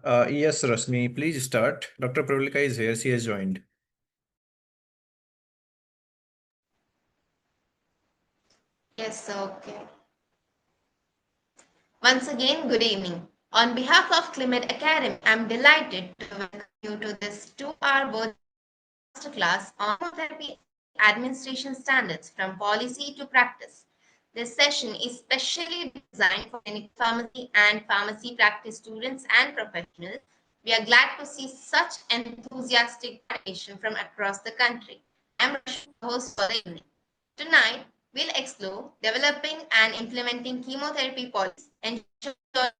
Yes, Rasmi, please start. Dr. Pravallika is here. She has joined. Yes, okay. Once again, good evening. On behalf of Climate Academy, I'm delighted to welcome you to this 2-hour virtual masterclass on chemotherapy administration standards from policy to practice. This session is specially designed for clinical pharmacy and pharmacy practice students and professionals. We are glad to see such enthusiastic participation from across the country. I'm Rashmi, host for the evening. Tonight, we'll explore developing and implementing chemotherapy policies, ensuring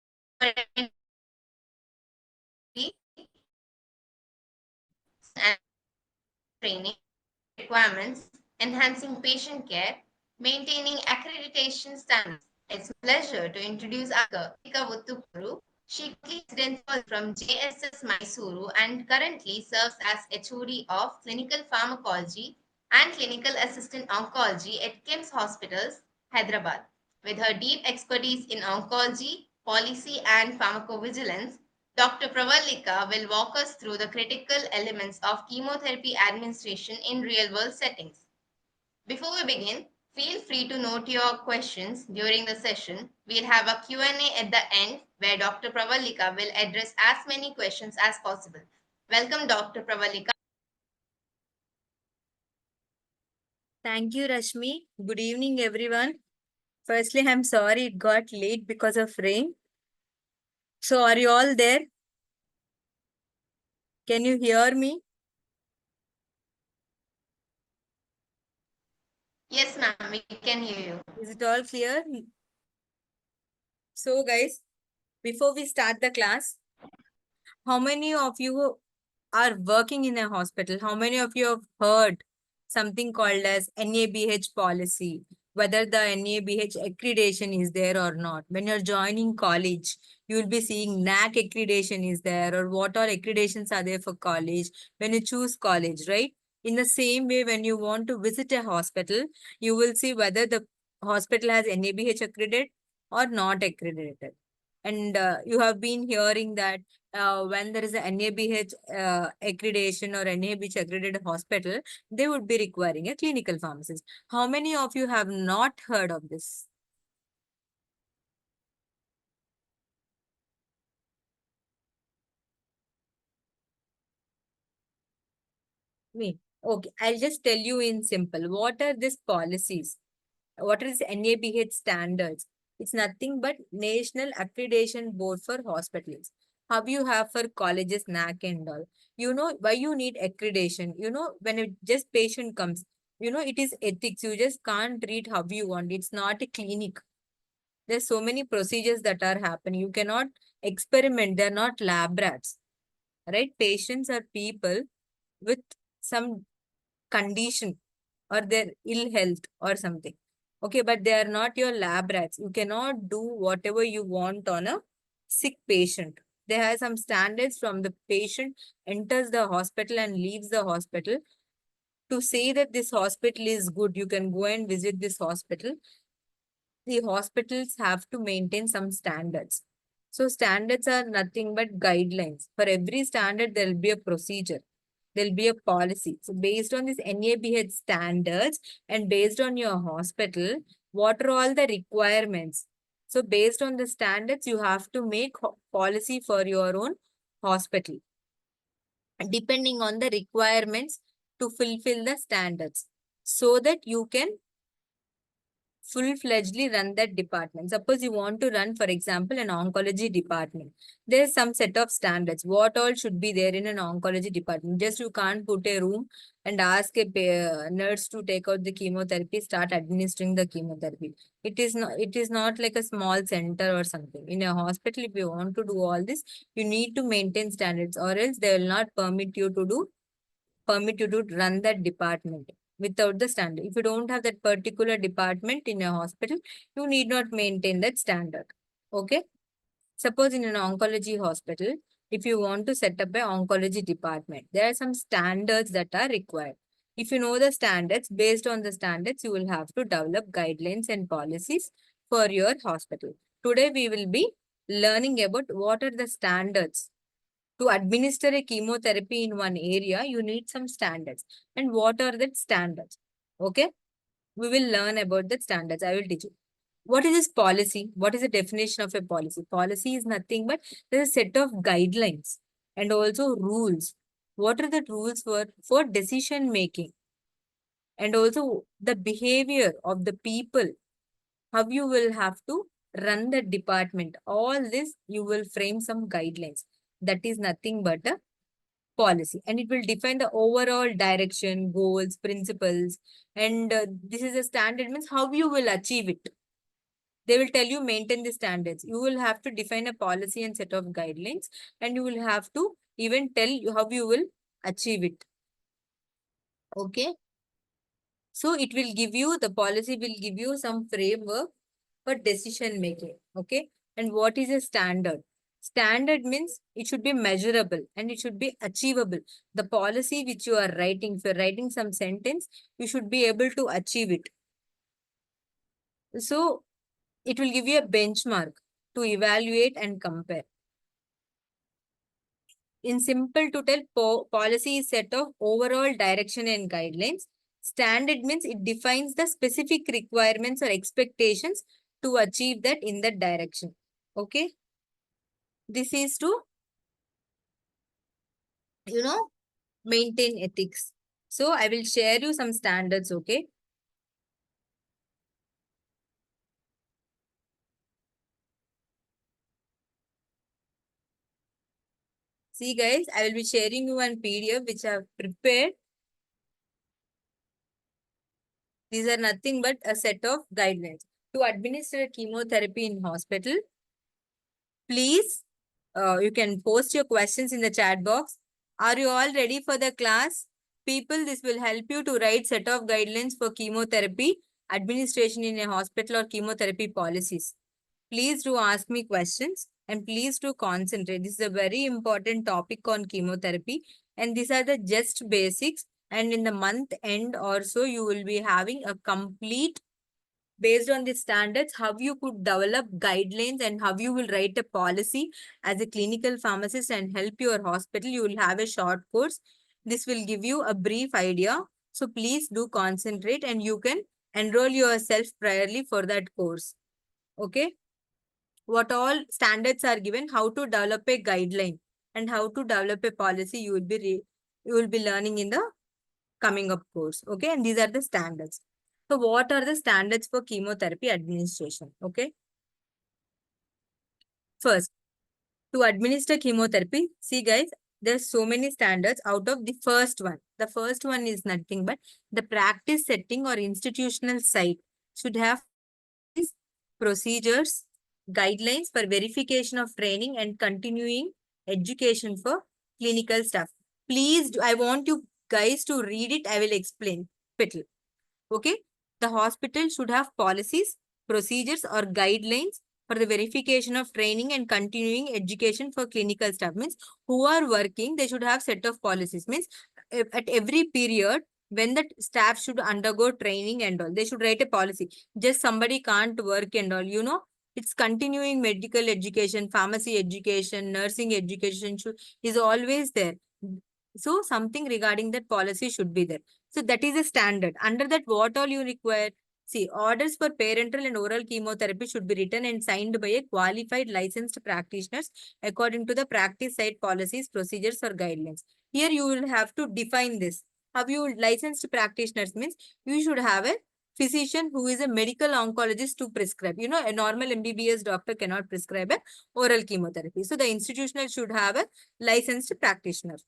and training requirements, enhancing patient care, maintaining accreditation standards. It's a pleasure to introduce our Vutukuru. She currently residents from JSS Mysuru and currently serves as HOD of Clinical Pharmacology and Clinical Assistant Oncology at KIMS Hospitals, Hyderabad. With her deep expertise in oncology, policy, and pharmacovigilance, Dr. Pravallika will walk us through the critical elements of chemotherapy administration in real-world settings. Before we begin, feel free to note your questions during the session. We'll have a Q&A at the end where Dr. Pravallika will address as many questions as possible. Welcome, Dr. Pravallika. Thank you, Rashmi. Good evening, everyone. Firstly, I'm sorry it got late because of rain. So, are you all there? Can you hear me? Yes, ma'am, we can hear you. Is it all clear? So, guys, before we start the class, how many of you are working in a hospital? How many of you have heard something called as NABH policy? Whether the NABH accreditation is there or not. When you're joining college, you will be seeing NAC accreditation is there, or what all accreditations are there for college when you choose college, right? In the same way, when you want to visit a hospital, you will see whether the hospital has NABH accredited or not accredited. And you have been hearing that when there is a NABH accreditation or NABH accredited hospital, they would be requiring a clinical pharmacist. How many of you have not heard of this? Me. Okay, I'll just tell you in simple. What are these policies? What is NABH standards? It's nothing but National Accreditation Board for Hospitals. How you have for colleges, NAC and all. You know why you need accreditation. You know, when a just patient comes, you know, it is ethics. You just can't treat how you want. It's not a clinic. There's so many procedures that are happening. You cannot experiment. They're not lab rats, right? Patients are people with some condition or their ill health or something. Okay, but they are not your lab rats. You cannot do whatever you want on a sick patient. They have some standards from the patient enters the hospital and leaves the hospital. To say that this hospital is good, you can go and visit this hospital. The hospitals have to maintain some standards. So standards are nothing but guidelines. For every standard, there will be a procedure. There will be a policy. So based on this NABH standards and based on your hospital, what are all the requirements? So based on the standards, you have to make policy for your own hospital, depending on the requirements to fulfill the standards so that you can full-fledgedly run that department. Suppose you want to run, for example, an oncology department. There's some set of standards. What all should be there in an oncology department? Just you can't put a room and ask a nurse to take out the chemotherapy, start administering the chemotherapy. It is not like a small center or something. In a hospital, if you want to do all this, you need to maintain standards, or else they will not permit you to run that department without the standard. If you don't have that particular department in a hospital, you need not maintain that standard. Okay. Suppose in an oncology hospital, if you want to set up an oncology department, there are some standards that are required. If you know the standards, based on the standards, you will have to develop guidelines and policies for your hospital. Today, we will be learning about what are the standards To administer a chemotherapy in one area, you need some standards. And what are the standards? Okay, we will learn about the standards. I will teach you. What is this policy? What is the definition of a policy? Policy is nothing but there's a set of guidelines and also rules. What are the rules for decision making? And also the behavior of the people, how you will have to run the department. All this you will frame some guidelines. That is nothing but a policy, and it will define the overall direction, goals, principles, and this is a standard means how you will achieve it. They will tell you maintain the standards. You will have to define a policy and set of guidelines, and you will have to even tell you how you will achieve it. Okay. So it will give you, the policy will give you some framework for decision making. Okay. And what is a standard? Standard means it should be measurable and it should be achievable. The policy which you are writing, if you're writing some sentence, you should be able to achieve it. So it will give you a benchmark to evaluate and compare. In simple to tell, policy is set of overall direction and guidelines. Standard means it defines the specific requirements or expectations to achieve that in that direction. Okay. This is to, maintain ethics. So I will share you some standards. Okay. See guys, I will be sharing you one PDF which I have prepared. These are nothing but a set of guidelines. To administer chemotherapy in hospital, please, you can post your questions in the chat box. Are you all ready for the class? People, this will help you to write set of guidelines for chemotherapy administration in a hospital or chemotherapy policies. Please do ask me questions and please do concentrate. This is a very important topic on chemotherapy, and these are the just basics. And in the month end or so, you will be having a complete, based on the standards, how you could develop guidelines and how you will write a policy as a clinical pharmacist and help your hospital. You will have a short course. This will give you a brief idea. So please do concentrate and you can enroll yourself priorly for that course. Okay. What all standards are given, how to develop a guideline and how to develop a policy, you will be learning in the coming up course. Okay. And these are the standards. So what are the standards for chemotherapy administration? Okay. First, to administer chemotherapy, see guys, there's so many standards out of the first one. The first one is nothing but the practice setting or institutional site should have procedures, guidelines for verification of training and continuing education for clinical staff. Please, I want you guys to read it. I will explain. Okay. The hospital should have policies, procedures or guidelines for the verification of training and continuing education for clinical staff. Means who are working, they should have set of policies. Means at every period, when the staff should undergo training and all, they should write a policy. Just somebody can't work and all, it's continuing medical education, pharmacy education, nursing education is always there. So something regarding that policy should be there. So that is a standard. Under that, what all you require? See, orders for parenteral and oral chemotherapy should be written and signed by a qualified licensed practitioners according to the practice site policies, procedures or guidelines. Here you will have to define this. Have you licensed practitioners means you should have a physician who is a medical oncologist to prescribe. A normal MBBS doctor cannot prescribe a oral chemotherapy. So the institutional should have a licensed practitioner.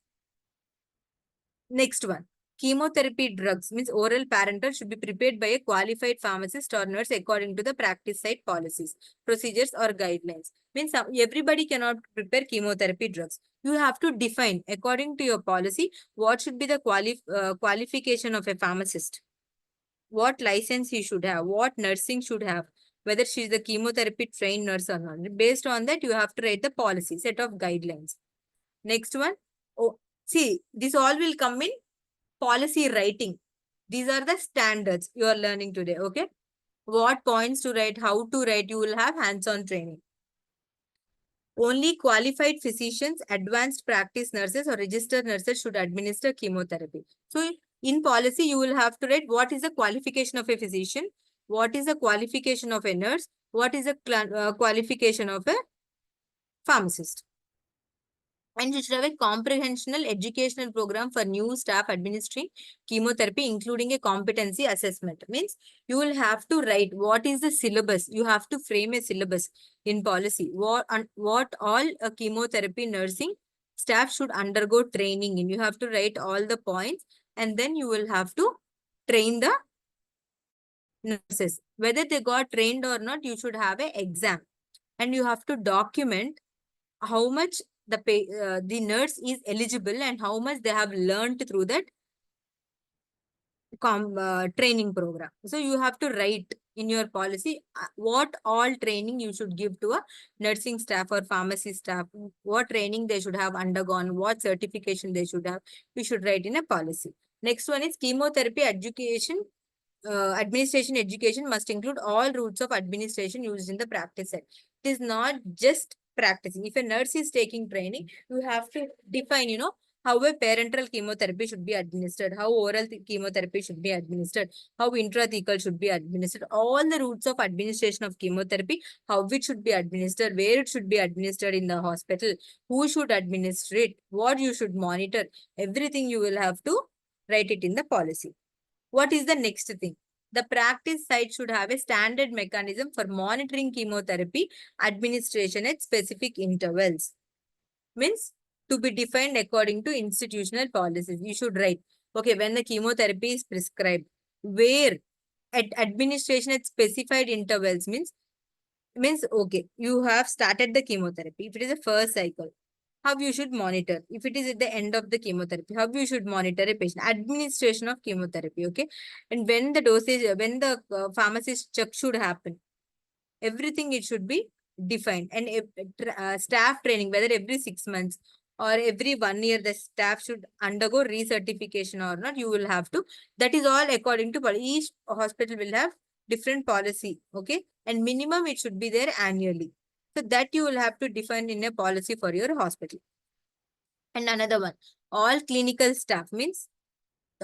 Next one. Chemotherapy drugs means oral parenteral should be prepared by a qualified pharmacist or nurse according to the practice site policies, procedures or guidelines. Means everybody cannot prepare chemotherapy drugs. You have to define according to your policy what should be the qualification of a pharmacist, what license he should have, what nursing should have, whether she is the chemotherapy trained nurse or not. Based on that, you have to write the policy, set of guidelines. Next one. Oh, see, this all will come in policy writing. These are the standards you are learning today. Okay. What points to write, how to write, you will have hands-on training. Only qualified physicians, advanced practice nurses, or registered nurses should administer chemotherapy. So in policy, you will have to write what is the qualification of a physician, what is the qualification of a nurse, what is the qualification of a pharmacist. And you should have a comprehensive educational program for new staff administering chemotherapy, including a competency assessment. Means you will have to write what is the syllabus. You have to frame a syllabus in policy. What all chemotherapy nursing staff should undergo training in. You have to write all the points, and then you will have to train the nurses. Whether they got trained or not, you should have an exam, and you have to document how much the nurse is eligible and how much they have learned through that training program. So you have to write in your policy what all training you should give to a nursing staff or pharmacy staff, what training they should have undergone, what certification they should have. You should write in a policy. Next one is chemotherapy education. Administration education must include all routes of administration used in the practice set. It is not just practicing. If a nurse is taking training, you have to define, how a parenteral chemotherapy should be administered, how oral chemotherapy should be administered, how intrathecal should be administered, all the routes of administration of chemotherapy, how it should be administered, where it should be administered in the hospital, who should administer it, what you should monitor, everything you will have to write it in the policy. What is the next thing? The practice site should have a standard mechanism for monitoring chemotherapy administration at specific intervals. Means to be defined according to institutional policies. You should write, okay, when the chemotherapy is prescribed, where at administration at specified intervals means okay, you have started the chemotherapy. If it is a first cycle, how you should monitor. If it is at the end of the chemotherapy, how you should monitor a patient. Administration of chemotherapy, okay? And when the dosage, when the pharmacist check should happen, everything it should be defined. And staff training, whether every 6 months or every 1 year, the staff should undergo recertification or not, you will have to. That is all according to policy. Each hospital will have different policy, okay? And minimum it should be there annually. So that you will have to define in a policy for your hospital. And another one, all clinical staff means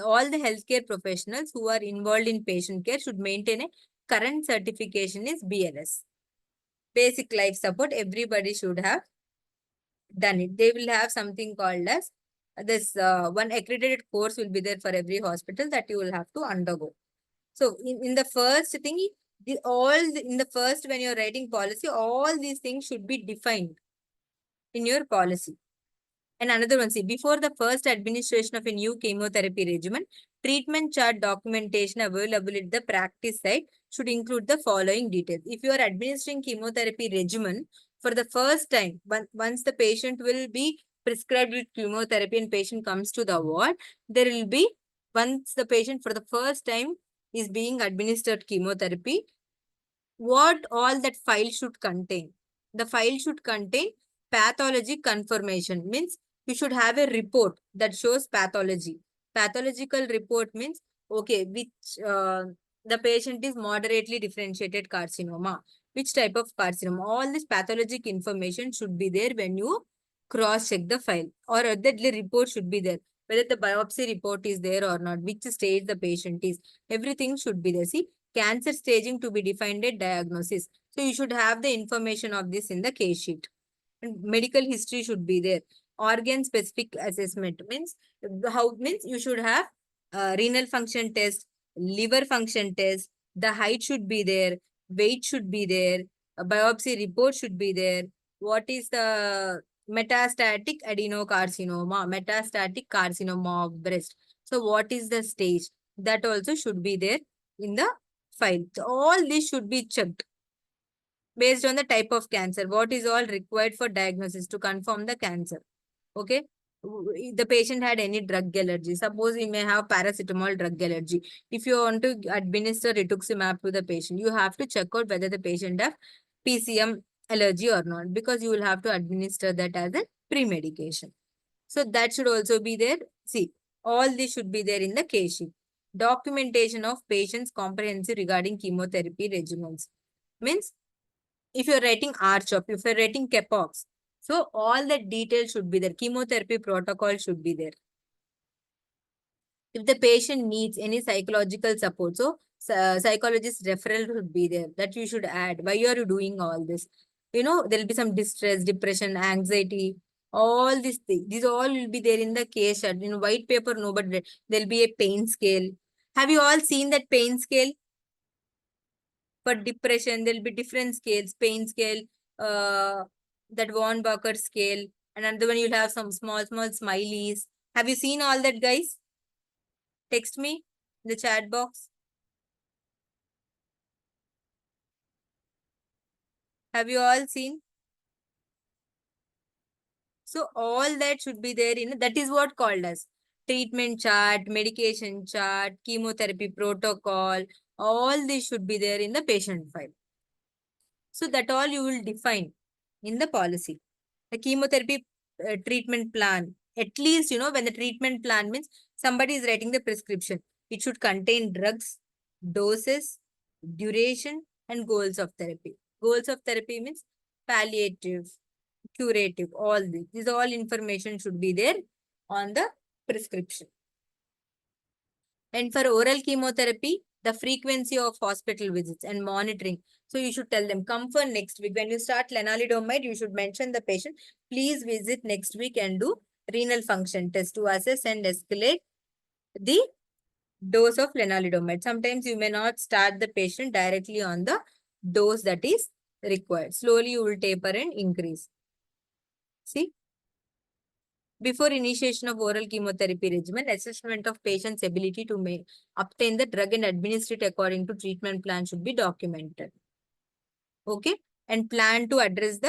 all the healthcare professionals who are involved in patient care should maintain a current certification is BLS. Basic life support, everybody should have done it. They will have something called as this one accredited course will be there for every hospital that you will have to undergo. So in the first thing, in the first when you're writing policy, all these things should be defined in your policy. And another one, see, before the first administration of a new chemotherapy regimen, treatment chart documentation available at the practice site should include the following details. If you are administering chemotherapy regimen for the first time, once the patient will be prescribed with chemotherapy and patient comes to the ward, there will be, once the patient for the first time is being administered chemotherapy, what all that file should contain. The file should contain pathology confirmation, means you should have a report that shows pathology. Pathological report means, okay, which the patient is moderately differentiated carcinoma, which type of carcinoma. All this pathologic information should be there when you cross-check the file, or the report should be there. Whether the biopsy report is there or not, which stage the patient is, everything should be there. See, cancer staging to be defined at diagnosis. So you should have the information of this in the case sheet. And medical history should be there. Organ specific assessment means you should have renal function test, liver function test, the height should be there, weight should be there, a biopsy report should be there. What is the metastatic adenocarcinoma, metastatic carcinoma of breast? So what is the stage? That also should be there in the file. So all this should be checked based on the type of cancer. What is all required for diagnosis to confirm the cancer? Okay. The patient had any drug allergy. Suppose he may have paracetamol drug allergy. If you want to administer rituximab to the patient, you have to check out whether the patient have PCM allergy or not, because you will have to administer that as a pre-medication. So that should also be there. See, all this should be there in the case sheet. Documentation of patient's comprehensive regarding chemotherapy regimens. Means if you're writing RCHOP, if you're writing CAPOX, So all the details should be there. Chemotherapy protocol should be there. If the patient needs any psychological support, so psychologist referral should be there. That you should add. Why are you doing all this? There'll be some distress, depression, anxiety, all these things. These all will be there in the case chart. White paper, no, but there'll be a pain scale. Have you all seen that pain scale? For depression, there'll be different scales, pain scale, uh, that Von Barker scale, and another one you'll have some small, small smileys. Have you seen all that, guys? Text me in the chat box. Have you all seen? So all that should be there that is what called as treatment chart, medication chart, chemotherapy protocol. All this should be there in the patient file. So that all you will define in the policy. The chemotherapy treatment plan. At least, when the treatment plan means somebody is writing the prescription, it should contain drugs, doses, duration, and goals of therapy. Goals of therapy means palliative, curative, all this. These all information should be there on the prescription. And for oral chemotherapy, the frequency of hospital visits and monitoring. So you should tell them, come for next week. When you start lenalidomide, you should mention the patient, please visit next week and do renal function test to assess and escalate the dose of lenalidomide. Sometimes you may not start the patient directly on the dose that is required. Slowly you will taper and increase. See? Before initiation of oral chemotherapy regimen, assessment of patient's ability to obtain the drug and administer it according to treatment plan should be documented. Okay? And plan to address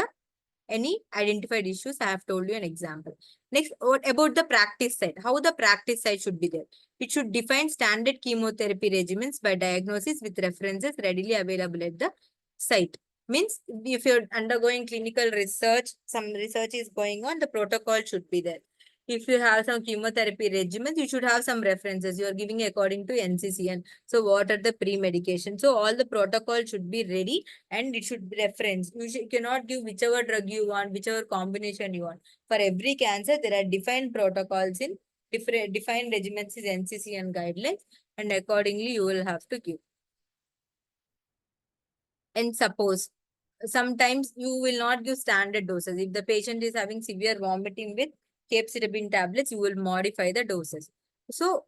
any identified issues. I have told you an example. Next, what about the practice side? How the practice side should be there? It should define standard chemotherapy regimens by diagnosis with references readily available at the site. Means if you're undergoing clinical research, some research is going on, the protocol should be there. If you have some chemotherapy regimens, you should have some references. You are giving according to NCCN. So what are the pre-medication? So all the protocol should be ready and it should be referenced. You cannot give whichever drug you want, whichever combination you want. For every cancer, there are defined protocols in different defined regimens is NCCN guidelines, and accordingly you will have to give. And suppose sometimes you will not give standard doses. If the patient is having severe vomiting with capecitabine tablets, you will modify the doses. So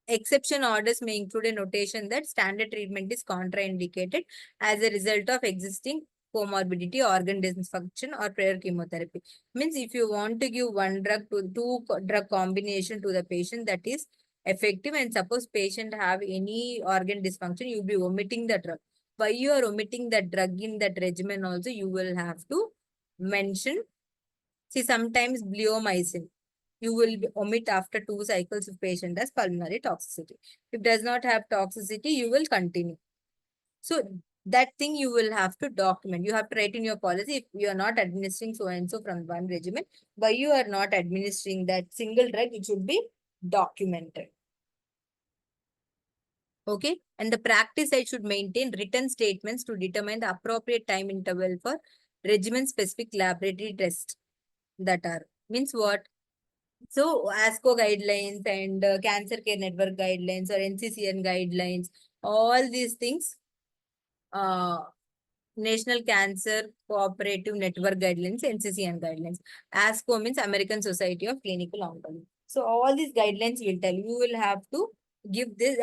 exception orders may include a notation that standard treatment is contraindicated as a result of existing comorbidity, organ dysfunction, or prior chemotherapy. Means if you want to give one drug to two drug combination to the patient that is effective, and suppose patient have any organ dysfunction, you will be omitting the drug. Why you are omitting that drug in that regimen also, you will have to mention. See, sometimes bleomycin, you will omit after 2 cycles if patient has pulmonary toxicity. If does not have toxicity, you will continue. So that thing you will have to document. You have to write in your policy, if you are not administering so and so from one regimen, why you are not administering that single drug, it should be documented. Okay. And the practice side should maintain written statements to determine the appropriate time interval for regimen specific laboratory tests that are. Means what? So ASCO guidelines and Cancer Care Network guidelines or NCCN guidelines, all these things, uh, National Cancer Cooperative Network guidelines, NCCN guidelines. ASCO means American Society of Clinical Oncology. So all these guidelines will tell you will have to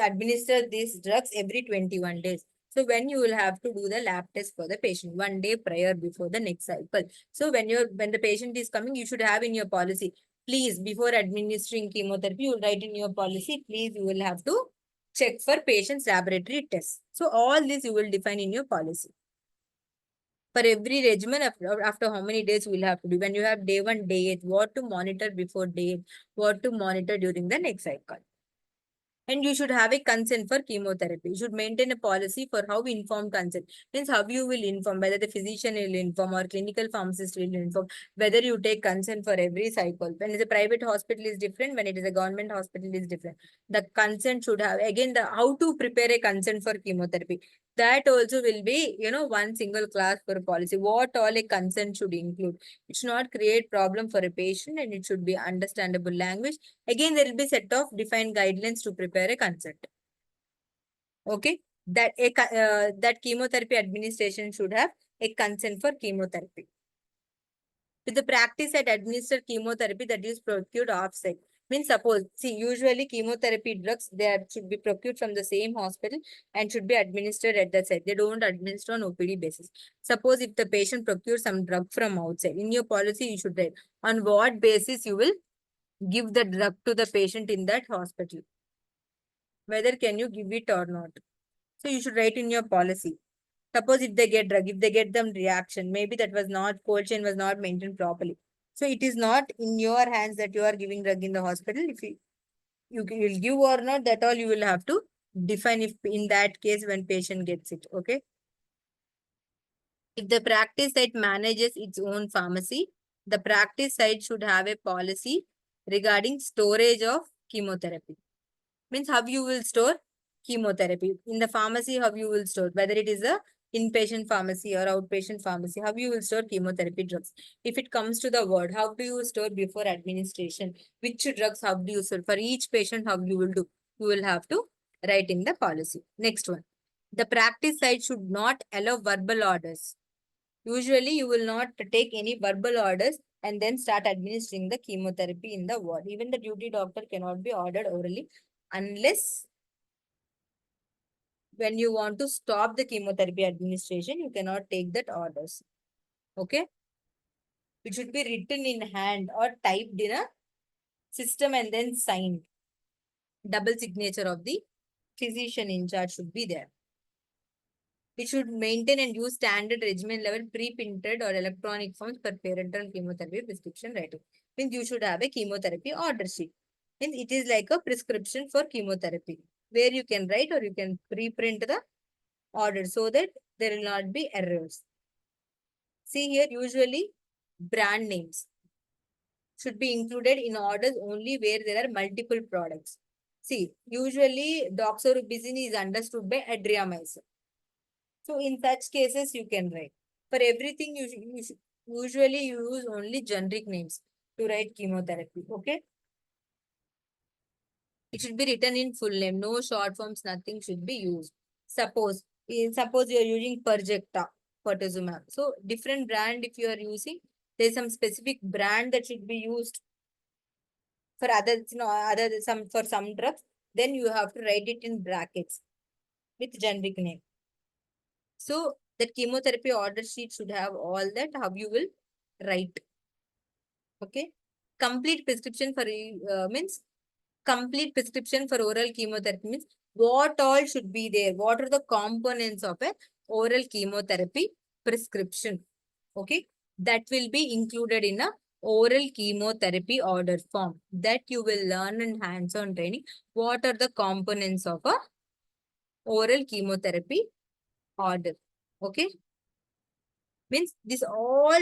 administer these drugs every 21 days. So when you will have to do the lab test for the patient 1 day prior before the next cycle. So when the patient is coming, you should have in your policy, please, before administering chemotherapy, you will write in your policy, please, you will have to check for patient's laboratory tests. So all this you will define in your policy. For every regimen, after how many days you will have to do. When you have day 1, day 8, what to monitor before day 8, what to monitor during the next cycle. And you should have a consent for chemotherapy. You should maintain a policy for how informed consent. Means how you will inform, whether the physician will inform or clinical pharmacist will inform, whether you take consent for every cycle. When it's a private hospital is different, when it is a government hospital is different. The consent should have, again, how to prepare a consent for chemotherapy. That also will be, one single class for policy. What all a consent should include. It should not create problem for a patient and it should be understandable language. Again, there will be set of defined guidelines to prepare a consent. Okay. That chemotherapy administration should have a consent for chemotherapy. With the practice at administered chemotherapy that is procured offsite. Means suppose, see, usually chemotherapy drugs, should be procured from the same hospital and should be administered at the site. They don't administer on OPD basis. Suppose if the patient procures some drug from outside, in your policy you should write on what basis you will give the drug to the patient in that hospital. Whether can you give it or not. So you should write in your policy. Suppose if they get drug, if they get them reaction, maybe that was not, cold chain was not maintained properly. So it is not in your hands that you are giving drug in the hospital. If you will give or not, that all you will have to define if in that case when patient gets it. Okay. If the practice site manages its own pharmacy, the practice site should have a policy regarding storage of chemotherapy. Means how you will store chemotherapy. In the pharmacy, how you will store, whether it is a inpatient pharmacy or outpatient pharmacy, how you will store chemotherapy drugs. If it comes to the ward, how do you store before administration? Which drugs, how do you store? For each patient, how you will do? You will have to write in the policy. Next one. The practice site should not allow verbal orders. Usually, you will not take any verbal orders and then start administering the chemotherapy in the ward. Even the duty doctor cannot be ordered orally unless when you want to stop the chemotherapy administration, you cannot take that orders. Okay. It should be written in hand or typed in a system and then signed. Double signature of the physician in charge should be there. It should maintain and use standard regimen level pre-printed or electronic forms for parenteral chemotherapy prescription writing. Means you should have a chemotherapy order sheet. Means it is like a prescription for chemotherapy where you can write or you can pre-print the order so that there will not be errors. See here, usually brand names should be included in orders only where there are multiple products. See, usually doxorubicin is understood by adriamycin. So in such cases, you can write. For everything, usually you use only generic names to write chemotherapy. Okay. It should be written in full name. No short forms, nothing should be used. Suppose you are using Perjecta, pertuzumab. So different brand if you are using, there is some specific brand that should be used for for some drugs. Then you have to write it in brackets with generic name. So that chemotherapy order sheet should have all that, how you will write. Okay. Complete prescription for means complete prescription for oral chemotherapy means what all should be there. What are the components of a oral chemotherapy prescription? Okay. That will be included in a oral chemotherapy order form that you will learn in hands-on training. What are the components of a oral chemotherapy order? Okay. Means this all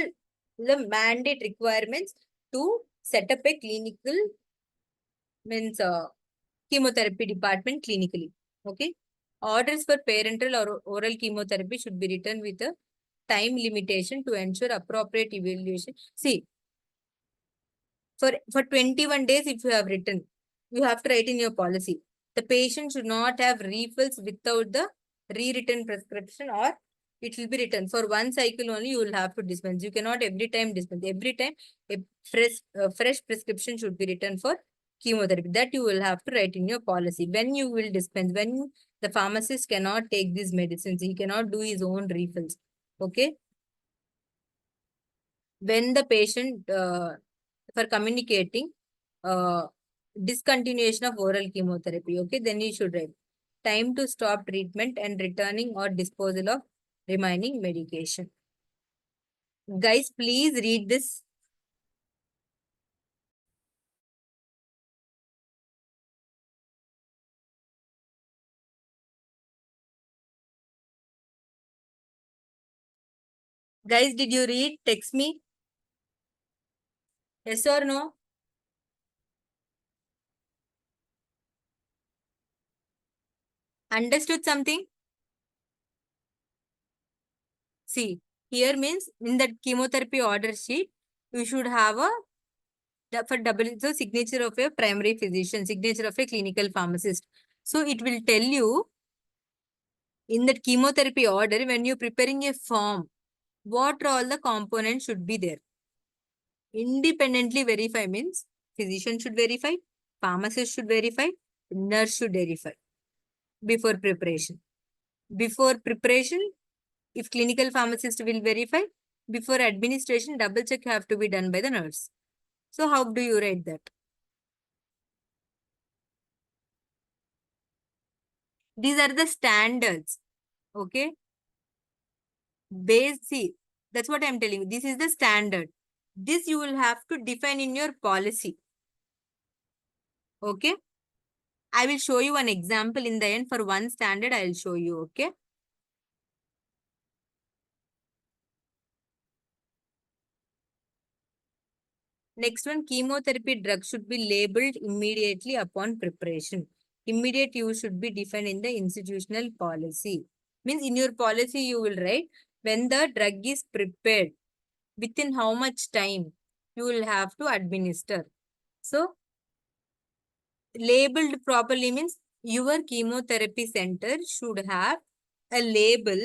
the mandate requirements to set up a clinical means chemotherapy department clinically. Okay. Orders for parenteral or oral chemotherapy should be written with a time limitation to ensure appropriate evaluation. See, for 21 days, if you have written, you have to write in your policy. The patient should not have refills without the rewritten prescription or it will be written. For one cycle only, you will have to dispense. You cannot every time dispense. Every time, a fresh prescription should be written for chemotherapy. That you will have to write in your policy. When you will dispense, when the pharmacist cannot take these medicines, he cannot do his own refills. Okay. When the patient, for communicating, discontinuation of oral chemotherapy, okay, then you should write time to stop treatment and returning or disposal of remaining medication. Guys, please read this. Guys, did you read? Text me. Yes or no? Understood something? See, here means in that chemotherapy order sheet, you should have a for double the signature of a primary physician, signature of a clinical pharmacist. So it will tell you in that chemotherapy order when you're preparing a form, what all the components should be there. Independently verify means physician should verify, pharmacist should verify, nurse should verify before preparation. Before preparation, if clinical pharmacist will verify, before administration, double check have to be done by the nurse. So how do you write that? These are the standards. Okay. Basic. That's what I'm telling you. This is the standard. This you will have to define in your policy. Okay. I will show you an example in the end. For one standard, I will show you. Okay. Next one, chemotherapy drug should be labeled immediately upon preparation. Immediate use should be defined in the institutional policy. Means in your policy, you will write when the drug is prepared, within how much time you will have to administer. So, labeled properly means your chemotherapy center should have a label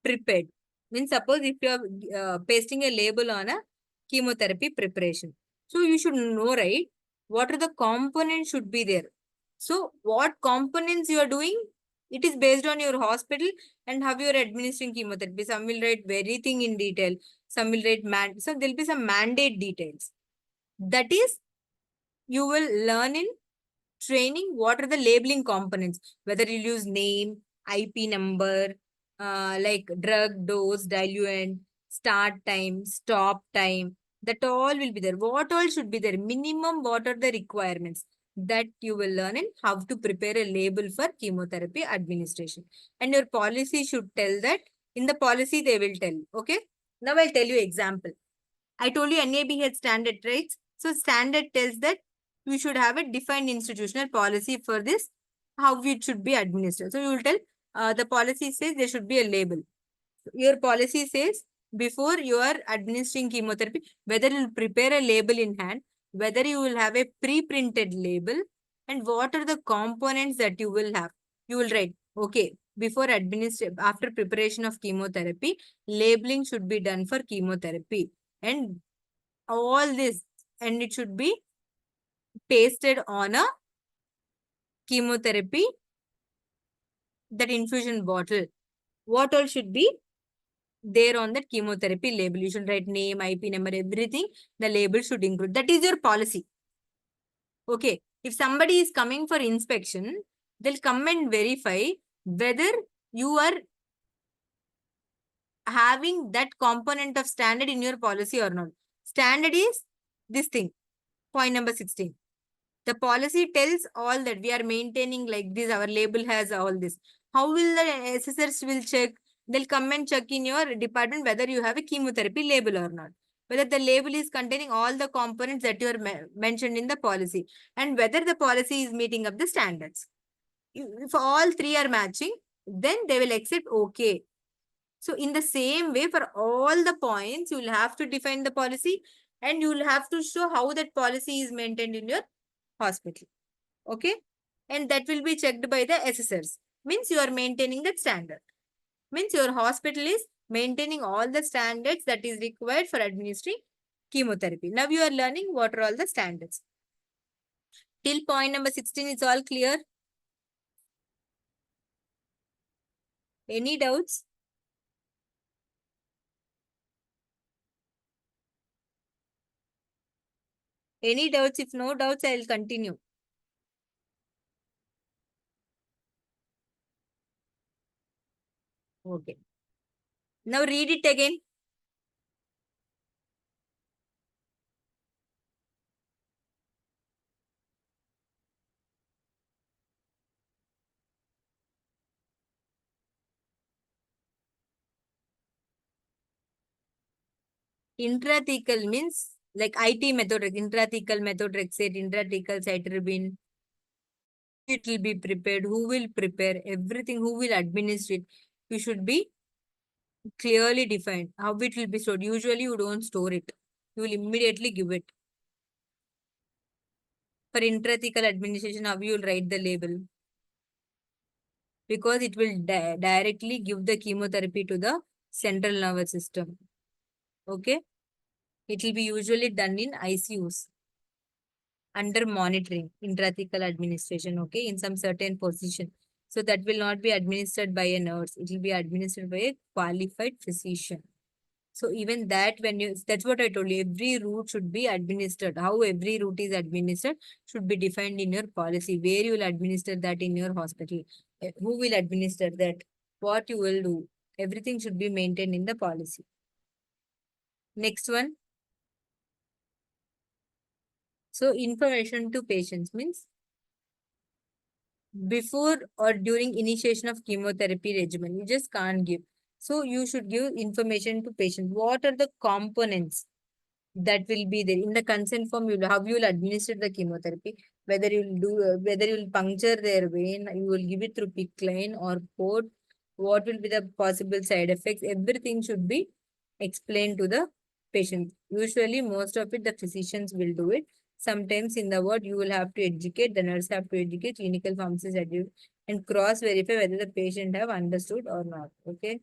prepared. Means suppose if you are pasting a label on a chemotherapy preparation. So you should know, right? What are the components should be there. So what components you are doing, it is based on your hospital and how you are administering chemotherapy. Some will write everything in detail. Some will write so there will be some mandate details. That is, you will learn in training what are the labeling components, whether you use name, IP number, like drug, dose, diluent, start time, stop time, that all will be there. What all should be there? Minimum, what are the requirements? That you will learn in how to prepare a label for chemotherapy administration. And your policy should tell that. In the policy, they will tell. Okay. Now I'll tell you example. I told you NABH standard, right? So standard tells that you should have a defined institutional policy for this, how it should be administered. So you will tell the policy says there should be a label. Your policy says before you are administering chemotherapy, whether you will prepare a label in hand, whether you will have a pre-printed label, and what are the components that you will have. You will write, okay, before after preparation of chemotherapy, labeling should be done for chemotherapy. And all this, and it should be pasted on a chemotherapy, that infusion bottle. What all should be there on that chemotherapy label? You should write name, IP number, everything. The label should include. That is your policy. Okay. If somebody is coming for inspection, they'll come and verify whether you are having that component of standard in your policy or not. Standard is this thing. Point number 16. The policy tells all that we are maintaining like this. Our label has all this. How will the assessors will check? They'll come and check in your department whether you have a chemotherapy label or not. Whether the label is containing all the components that you are mentioned in the policy. And whether the policy is meeting up the standards. If all three are matching, then they will accept okay. So in the same way, for all the points, you will have to define the policy and you will have to show how that policy is maintained in your hospital. Okay. And that will be checked by the assessors. Means you are maintaining that standard. Means your hospital is maintaining all the standards that is required for administering chemotherapy. Now you are learning what are all the standards. Till point number 16, it's all clear. Any doubts? Any doubts? If no doubts, I will continue. Okay. Now read it again. Intrathecal means like IT method, intrathecal methotrexate, intrathecal cytarabine. It will be prepared, who will prepare everything, who will administer it. You should be clearly defined how it will be stored. Usually you don't store it. You will immediately give it. For intrathecal administration, how you will write the label? Because it will directly give the chemotherapy to the central nervous system. Okay. It will be usually done in ICUs under monitoring, intrathecal administration, okay, in some certain position. So that will not be administered by a nurse. It will be administered by a qualified physician. So even that, that's what I told you, every route should be administered. How every route is administered should be defined in your policy, where you will administer that in your hospital, who will administer that, what you will do. Everything should be maintained in the policy. Next one. So information to patients means before or during initiation of chemotherapy regimen, you just can't give. So you should give information to patients. What are the components that will be there in the consent form? You how you will administer the chemotherapy, whether you will do whether you will puncture their vein, you will give it through PICC line or port, what will be the possible side effects, everything should be explained to the patient. Usually most of it the physicians will do it. Sometimes in the ward you will have to educate, the nurse have to educate, clinical pharmacist educate, and cross verify whether the patient have understood or not. Okay.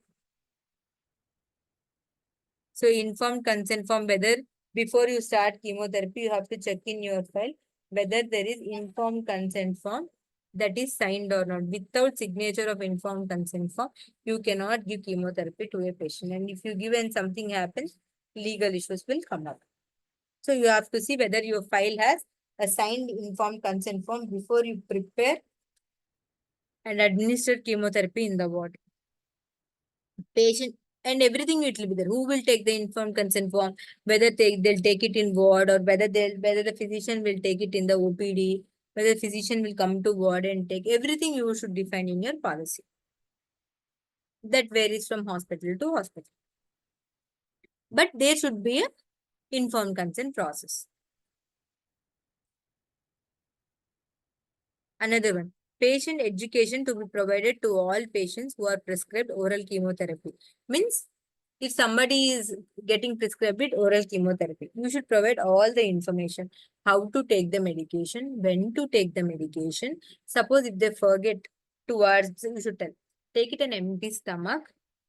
So informed consent form, whether before you start chemotherapy, you have to check in your file whether there is informed consent form that is signed or not. Without signature of informed consent form, you cannot give chemotherapy to a patient. And if you give and something happens, legal issues will come up. So you have to see whether your file has a signed informed consent form before you prepare and administer chemotherapy in the ward. Patient and everything it will be there. Who will take the informed consent form? Whether they'll take it in ward, or whether the physician will take it in the OPD, whether the physician will come to ward and take everything. You should define in your policy. That varies from hospital to hospital. But there should be a informed consent process. Another one, patient education to be provided to all patients who are prescribed oral chemotherapy. Means if somebody is getting prescribed with oral chemotherapy, you should provide all the information. How to take the medication, when to take the medication. Suppose if they forget 2 hours, you should tell. Take it an empty stomach,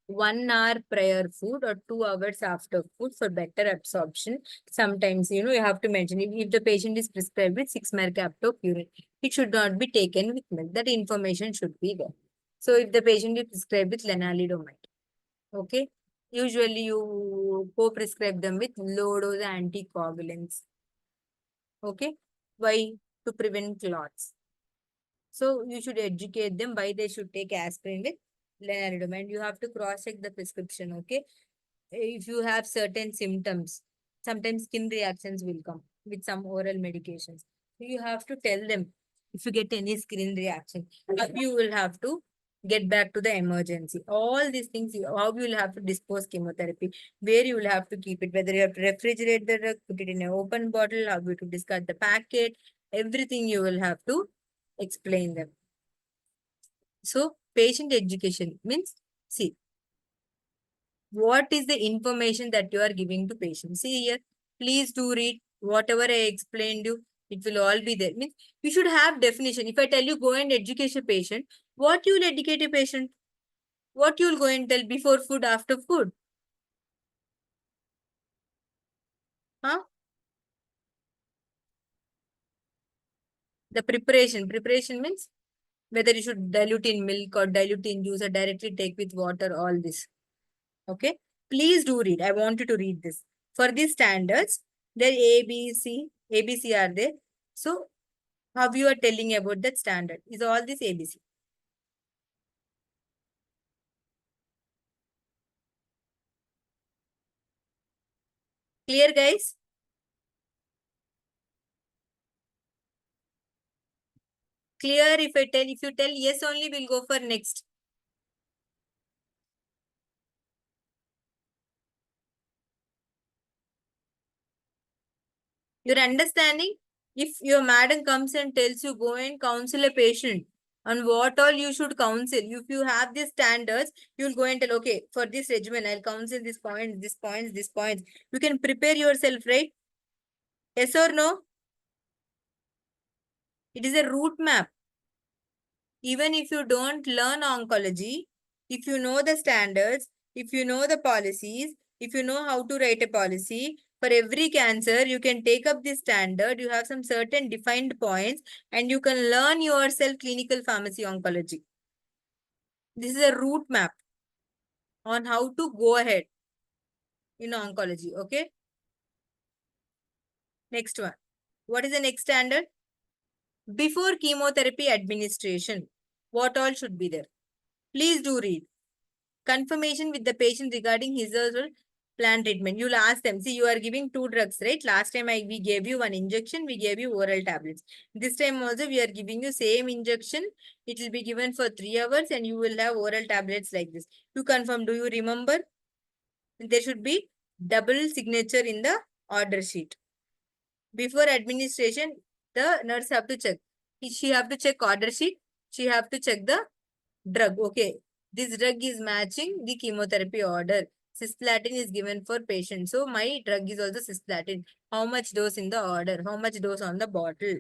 1 hour prior food or 2 hours after food for better absorption. Sometimes, you have to mention if the patient is prescribed with 6 mercaptan of urine, it should not be taken with milk. That information should be there. So if the patient is prescribed with lenalidomide, okay, usually you co-prescribe them with low dose anticoagulants. Okay, why? To prevent clots. So you should educate them why they should take aspirin with lenalidomide. You have to cross-check the prescription. Okay, if you have certain symptoms, sometimes skin reactions will come with some oral medications. So you have to tell them if you get any skin reaction, you will have to get back to the emergency. All these things, how you will have to dispose chemotherapy, where you will have to keep it, whether you have to refrigerate the drug, put it in an open bottle, how you to discard the packet, everything you will have to explain them. So patient education means, see, what is the information that you are giving to patients? See here, please do read whatever I explained you. It will all be there. Means you should have definition. If I tell you go and educate a patient, what you will educate a patient? What you will go and tell before food, after food? Huh? The preparation. Preparation means whether you should dilute in milk or dilute in juice or directly take with water, all this. Okay. Please do read. I want you to read this. For these standards, there A, B, C are there. So how you are telling about that standard is all this ABC. Clear, guys? Clear. If you tell yes only, we'll go for next. You're understanding? If your madam comes and tells you go and counsel a patient on what all you should counsel. If you have these standards, you'll go and tell, okay, for this regimen, I'll counsel this point, this points, this points. You can prepare yourself, right? Yes or no? It is a route map. Even if you don't learn oncology, if you know the standards, if you know the policies, if you know how to write a policy, for every cancer, you can take up this standard. You have some certain defined points and you can learn yourself clinical pharmacy oncology. This is a route map on how to go ahead in oncology. Okay. Next one. What is the next standard? Before chemotherapy administration, what all should be there? Please do read. Confirmation with the patient regarding his or her planned treatment. You'll ask them, see, you are giving 2 drugs, right? Last time we gave you 1 injection, we gave you oral tablets. This time also we are giving you same injection. It will be given for 3 hours and you will have oral tablets like this. You confirm, do you remember? There should be double signature in the order sheet. Before administration, the nurse have to check. She have to check order sheet. She have to check the drug. Okay, this drug is matching the chemotherapy order. Cisplatin is given for patient. So my drug is also cisplatin. How much dose in the order? How much dose on the bottle?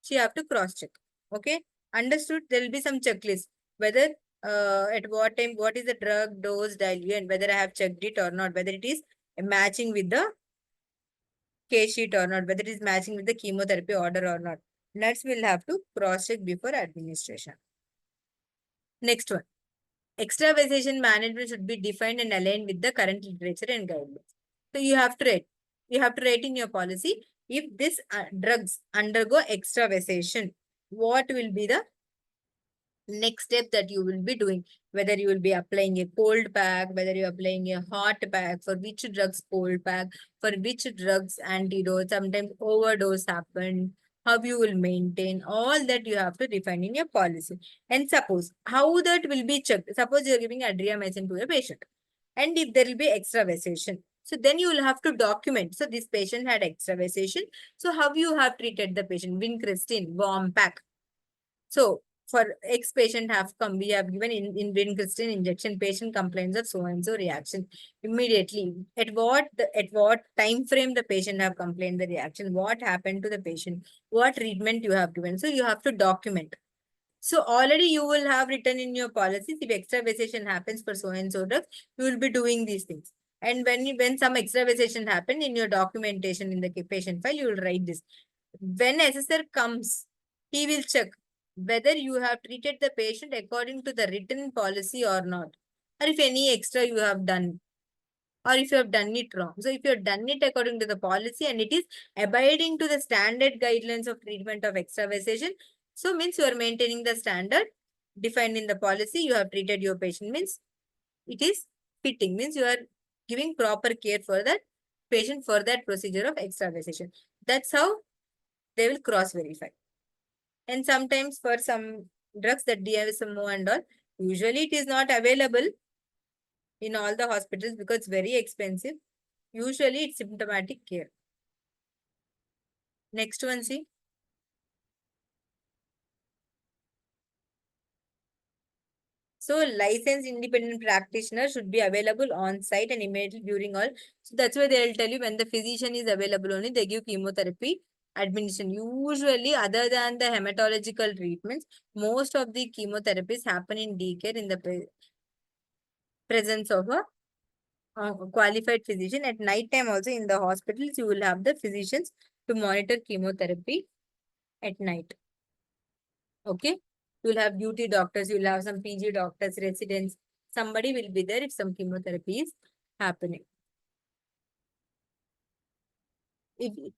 She have to cross check. Okay, understood? There will be some checklist. Whether at what time, what is the drug dose diluent, whether I have checked it or not, whether it is matching with the case sheet or not, whether it is matching with the chemotherapy order or not. Nurse will have to cross check before administration. Next one. Extravasation management should be defined and aligned with the current literature and guidelines. So you have to write. You have to write in your policy, if these drugs undergo extravasation, what will be the next step that you will be doing? Whether you will be applying a cold pack, whether you are applying a hot pack, for which drugs cold pack, for which drugs antidote, sometimes overdose happen, how you will maintain, all that you have to define in your policy. And suppose, how that will be checked? Suppose you are giving adriamycin to a patient and if there will be extravasation. So then you will have to document. So this patient had extravasation. So how you have treated the patient? Vincristine, warm pack. So for X patient have come, we have given in vincristine injection, patient complains of so and so reaction. Immediately, at what time frame the patient have complained the reaction, what happened to the patient, what treatment you have given. So you have to document. So already you will have written in your policies, if extravasation happens for so and so drugs, you will be doing these things. And when some extravasation happen in your documentation in the patient file, you will write this. When assessor comes, he will check whether you have treated the patient according to the written policy or not, or if any extra you have done, or if you have done it wrong. So if you have done it according to the policy and it is abiding to the standard guidelines of treatment of extravasation, so means you are maintaining the standard defined in the policy, you have treated your patient, means it is fitting, means you are giving proper care for that patient for that procedure of extravasation. That's how they will cross verify. And sometimes for some drugs that DSMO and all, usually it is not available in all the hospitals because it's very expensive. Usually it's symptomatic care. Next one, see. So licensed independent practitioner should be available on site and immediately during all. So that's why they'll tell you when the physician is available only, they give chemotherapy administration. Usually, other than the hematological treatments, most of the chemotherapies happen in daycare in the presence of a qualified physician. At night time also in the hospitals, you will have the physicians to monitor chemotherapy at night. Okay. You will have duty doctors, you will have some PG doctors, residents. Somebody will be there if some chemotherapy is happening. If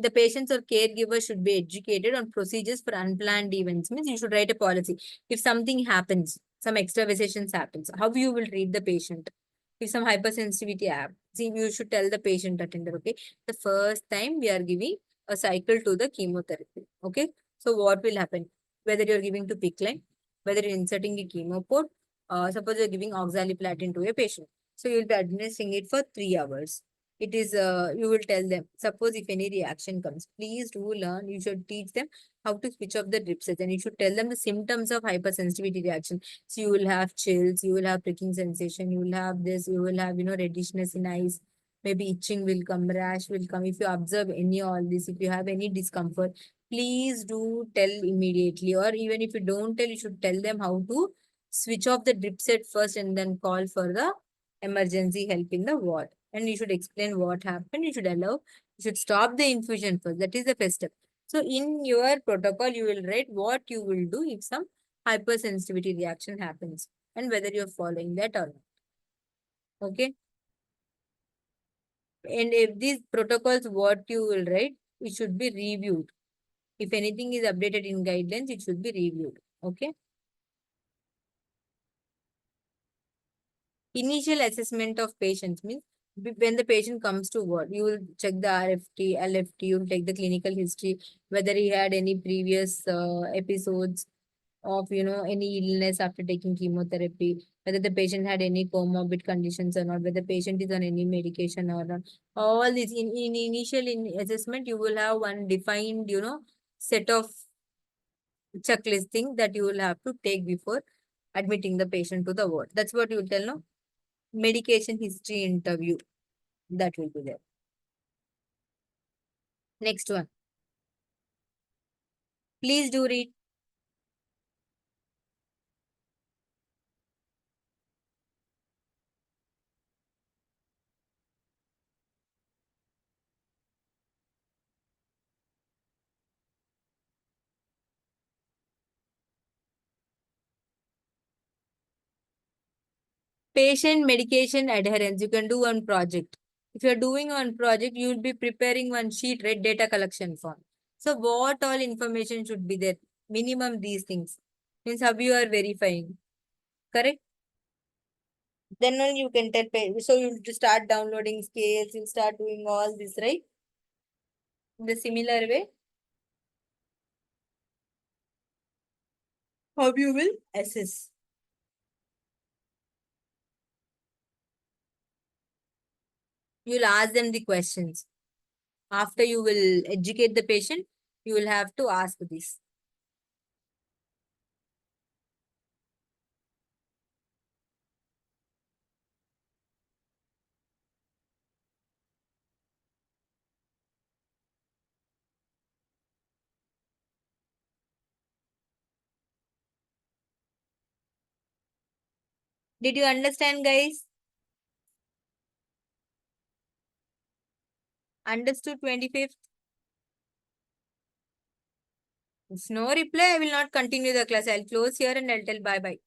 the patients or caregivers should be educated on procedures for unplanned events, means you should write a policy. If something happens, some extravasations happens, how you will treat the patient? If some hypersensitivity happens, see, you should tell the patient attender, okay, the first time we are giving a cycle to the chemotherapy. Okay. So what will happen? Whether you're giving to PICC line, whether you're inserting a chemo port, suppose you're giving oxaliplatin to a patient. So you'll be administering it for 3 hours. it is you will tell them, suppose if any reaction comes, please do learn, you should teach them how to switch off the drip sets, and you should tell them the symptoms of hypersensitivity reaction. So you will have chills, you will have pricking sensation, you will have this, you will have reddishness in eyes, maybe itching will come, rash will come. If you observe any all this, if you have any discomfort, please do tell immediately, or even if you don't tell, you should tell them how to switch off the drip set first and then call for the emergency help in the ward. And you should explain what happened. You should allow, you should stop the infusion first. That is the first step. So in your protocol, you will write what you will do if some hypersensitivity reaction happens and whether you're following that or not. Okay. And if these protocols, what you will write, it should be reviewed. If anything is updated in guidelines, it should be reviewed. Okay. Initial assessment of patients means when the patient comes to ward, you will check the RFT, LFT, you will take the clinical history, whether he had any previous episodes of any illness after taking chemotherapy, whether the patient had any comorbid conditions or not, whether the patient is on any medication or not. All this in initial assessment, you will have one defined set of checklist thing that you will have to take before admitting the patient to the ward. That's what you will tell, no? Medication history interview, that will be there. Next one. Please do read. Patient medication adherence, you can do on project. If you're doing on project, you will be preparing one sheet, right? Data collection form. So what all information should be there? Minimum these things. Means how you are verifying. Correct? Then only you can tell. So you'll start downloading scales, you'll start doing all this, right? In the similar way, how you will assess. You'll ask them the questions. After you will educate the patient, you will have to ask this. Did you understand, guys? Understood 25th? If no reply, I will not continue the class. I'll close here and I'll tell bye-bye.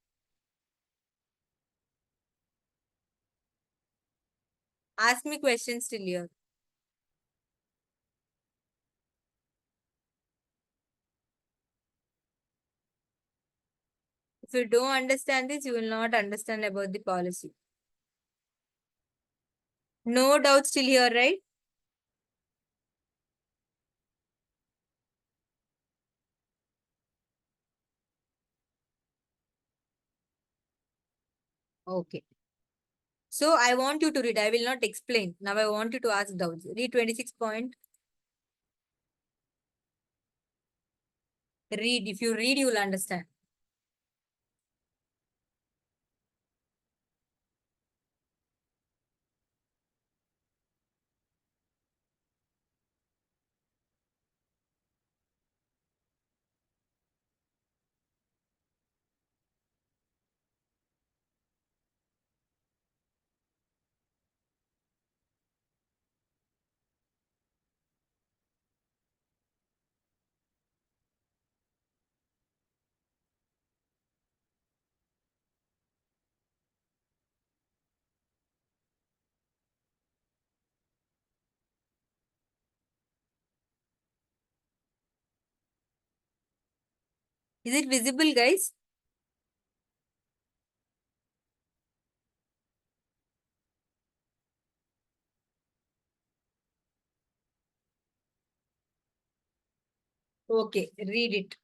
Ask me questions till here. If you don't understand this, you will not understand about the policy. No doubts till here, right? Okay. So I want you to read. I will not explain. Now I want you to ask doubts. Read 26 point. Read. If you read, you will understand. Is it visible, guys? Okay. Read it.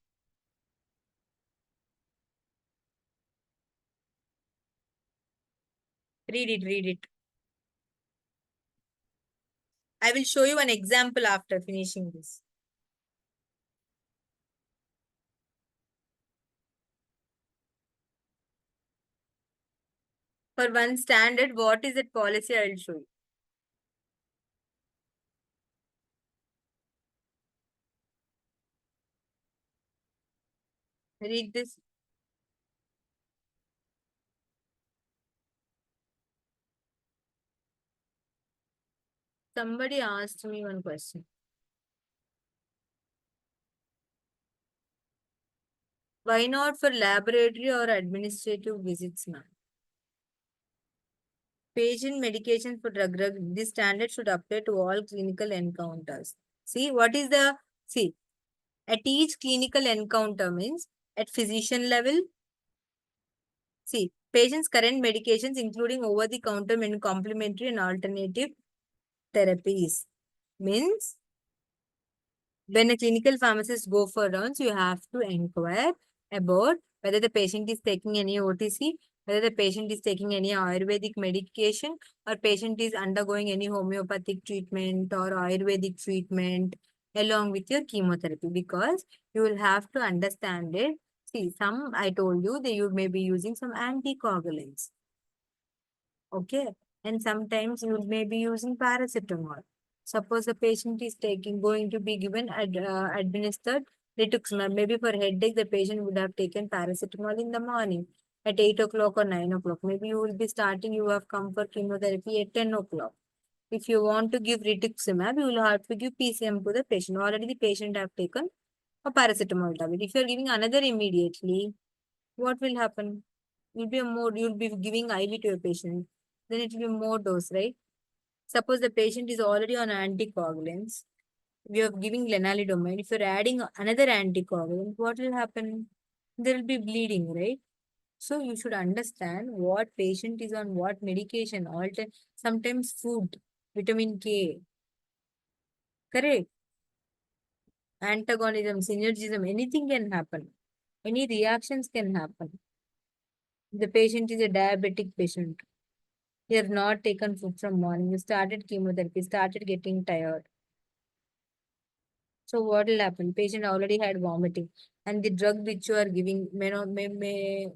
Read it. Read it. I will show you an example after finishing this. For one standard, what is that policy? I will show you. Read this. Somebody asked me one question. Why not for laboratory or administrative visits, ma'am? Patient medication for drug. This standard should apply to all clinical encounters. See, what is the, see, at each clinical encounter means at physician level, see, patient's current medications including over-the-counter and complementary and alternative therapies. Means when a clinical pharmacist go for rounds, you have to inquire about whether the patient is taking any OTC, whether the patient is taking any Ayurvedic medication, or patient is undergoing any homeopathic treatment or Ayurvedic treatment along with your chemotherapy, because you will have to understand it. See, some I told you that you may be using some anticoagulants. Okay. And sometimes you may be using paracetamol. Suppose the patient is going to be given administered rituximab. Maybe for headache, the patient would have taken paracetamol in the morning at 8 o'clock or 9 o'clock. Maybe you will be starting, you have come for chemotherapy at 10 o'clock. If you want to give rituximab, you will have to give PCM to the patient. Already the patient have taken a paracetamol tablet. If you are giving another immediately, what will happen? You'll be giving IV to a patient. Then it will be more dose, right? Suppose the patient is already on anticoagulants. We are giving lenalidomide. If you're adding another anticoagulant, what will happen? There will be bleeding, right? So you should understand what patient is on what medication. Sometimes food, vitamin K, correct? Antagonism, synergism, anything can happen. Any reactions can happen. The patient is a diabetic patient. You have not taken food from morning. You started chemotherapy, started getting tired. So what will happen? Patient already had vomiting, and the drug which you are giving may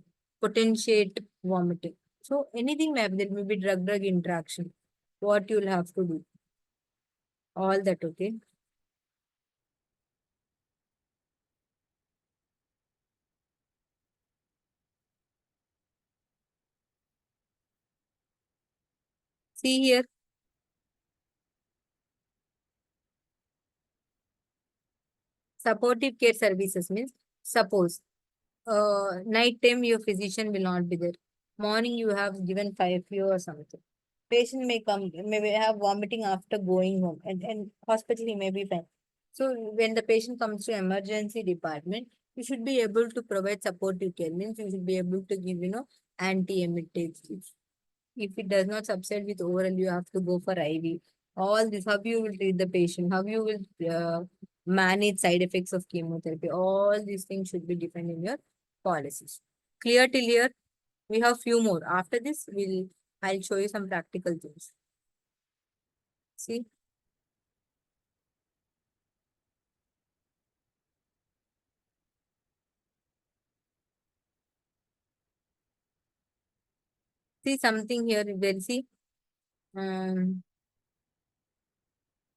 potentiate vomiting. So anything may happen. There may be drug interaction. What you'll have to do? All that, okay? See here, supportive care services means suppose night time your physician will not be there. Morning you have given 5 or something. Patient may come, may have vomiting after going home, and hospital he may be fine. So when the patient comes to emergency department, you should be able to provide supportive care. Means you should be able to give, anti-emetics. If it does not subside with oral, you have to go for IV. All this, how you will treat the patient, how you will manage side effects of chemotherapy. All these things should be defined in your policies. Clear till here? We have few more. After this, I'll show you some practical things. See, see something here. We'll see. Um,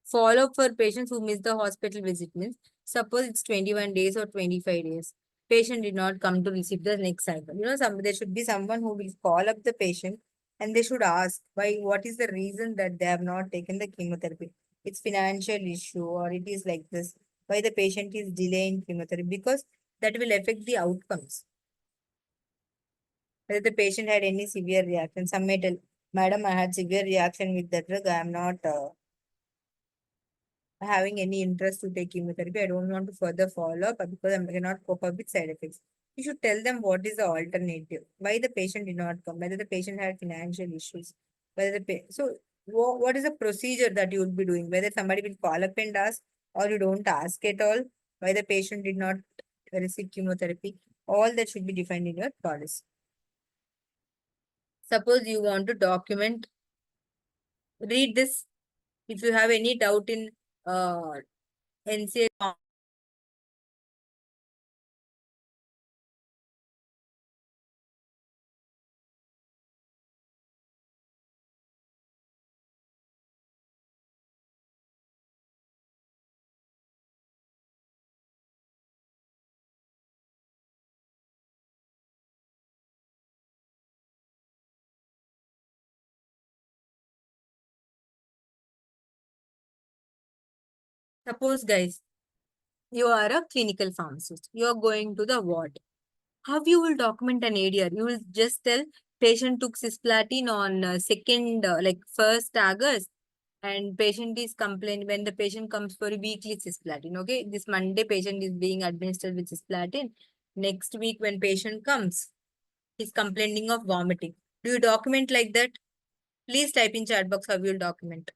Follow up for patients who miss the hospital visit means suppose it's 21 days or 25 days. Patient did not come to receive the next cycle. There should be someone who will call up the patient and they should ask what is the reason that they have not taken the chemotherapy. It's financial issue or it is like this. Why the patient is delaying chemotherapy? Because that will affect the outcomes. Whether the patient had any severe reaction. Some may tell, Madam, I had severe reaction with the drug. I am not having any interest to take chemotherapy. I don't want to further follow up because I cannot cope up with side effects. You should tell them what is the alternative. Why the patient did not come, whether the patient had financial issues, whether so what is the procedure that you will be doing? Whether somebody will call up and ask, or you don't ask at all, why the patient did not receive chemotherapy. All that should be defined in your policy. Suppose you want to document, read this. If you have any doubt in NCA, suppose guys, you are a clinical pharmacist. You are going to the ward. How you will document an ADR? You will just tell patient took cisplatin on like 1st August, and patient is complaining when the patient comes for a weekly cisplatin. Okay, this Monday patient is being administered with cisplatin. Next week when patient comes, he's complaining of vomiting. Do you document like that? Please type in chat box how you will document.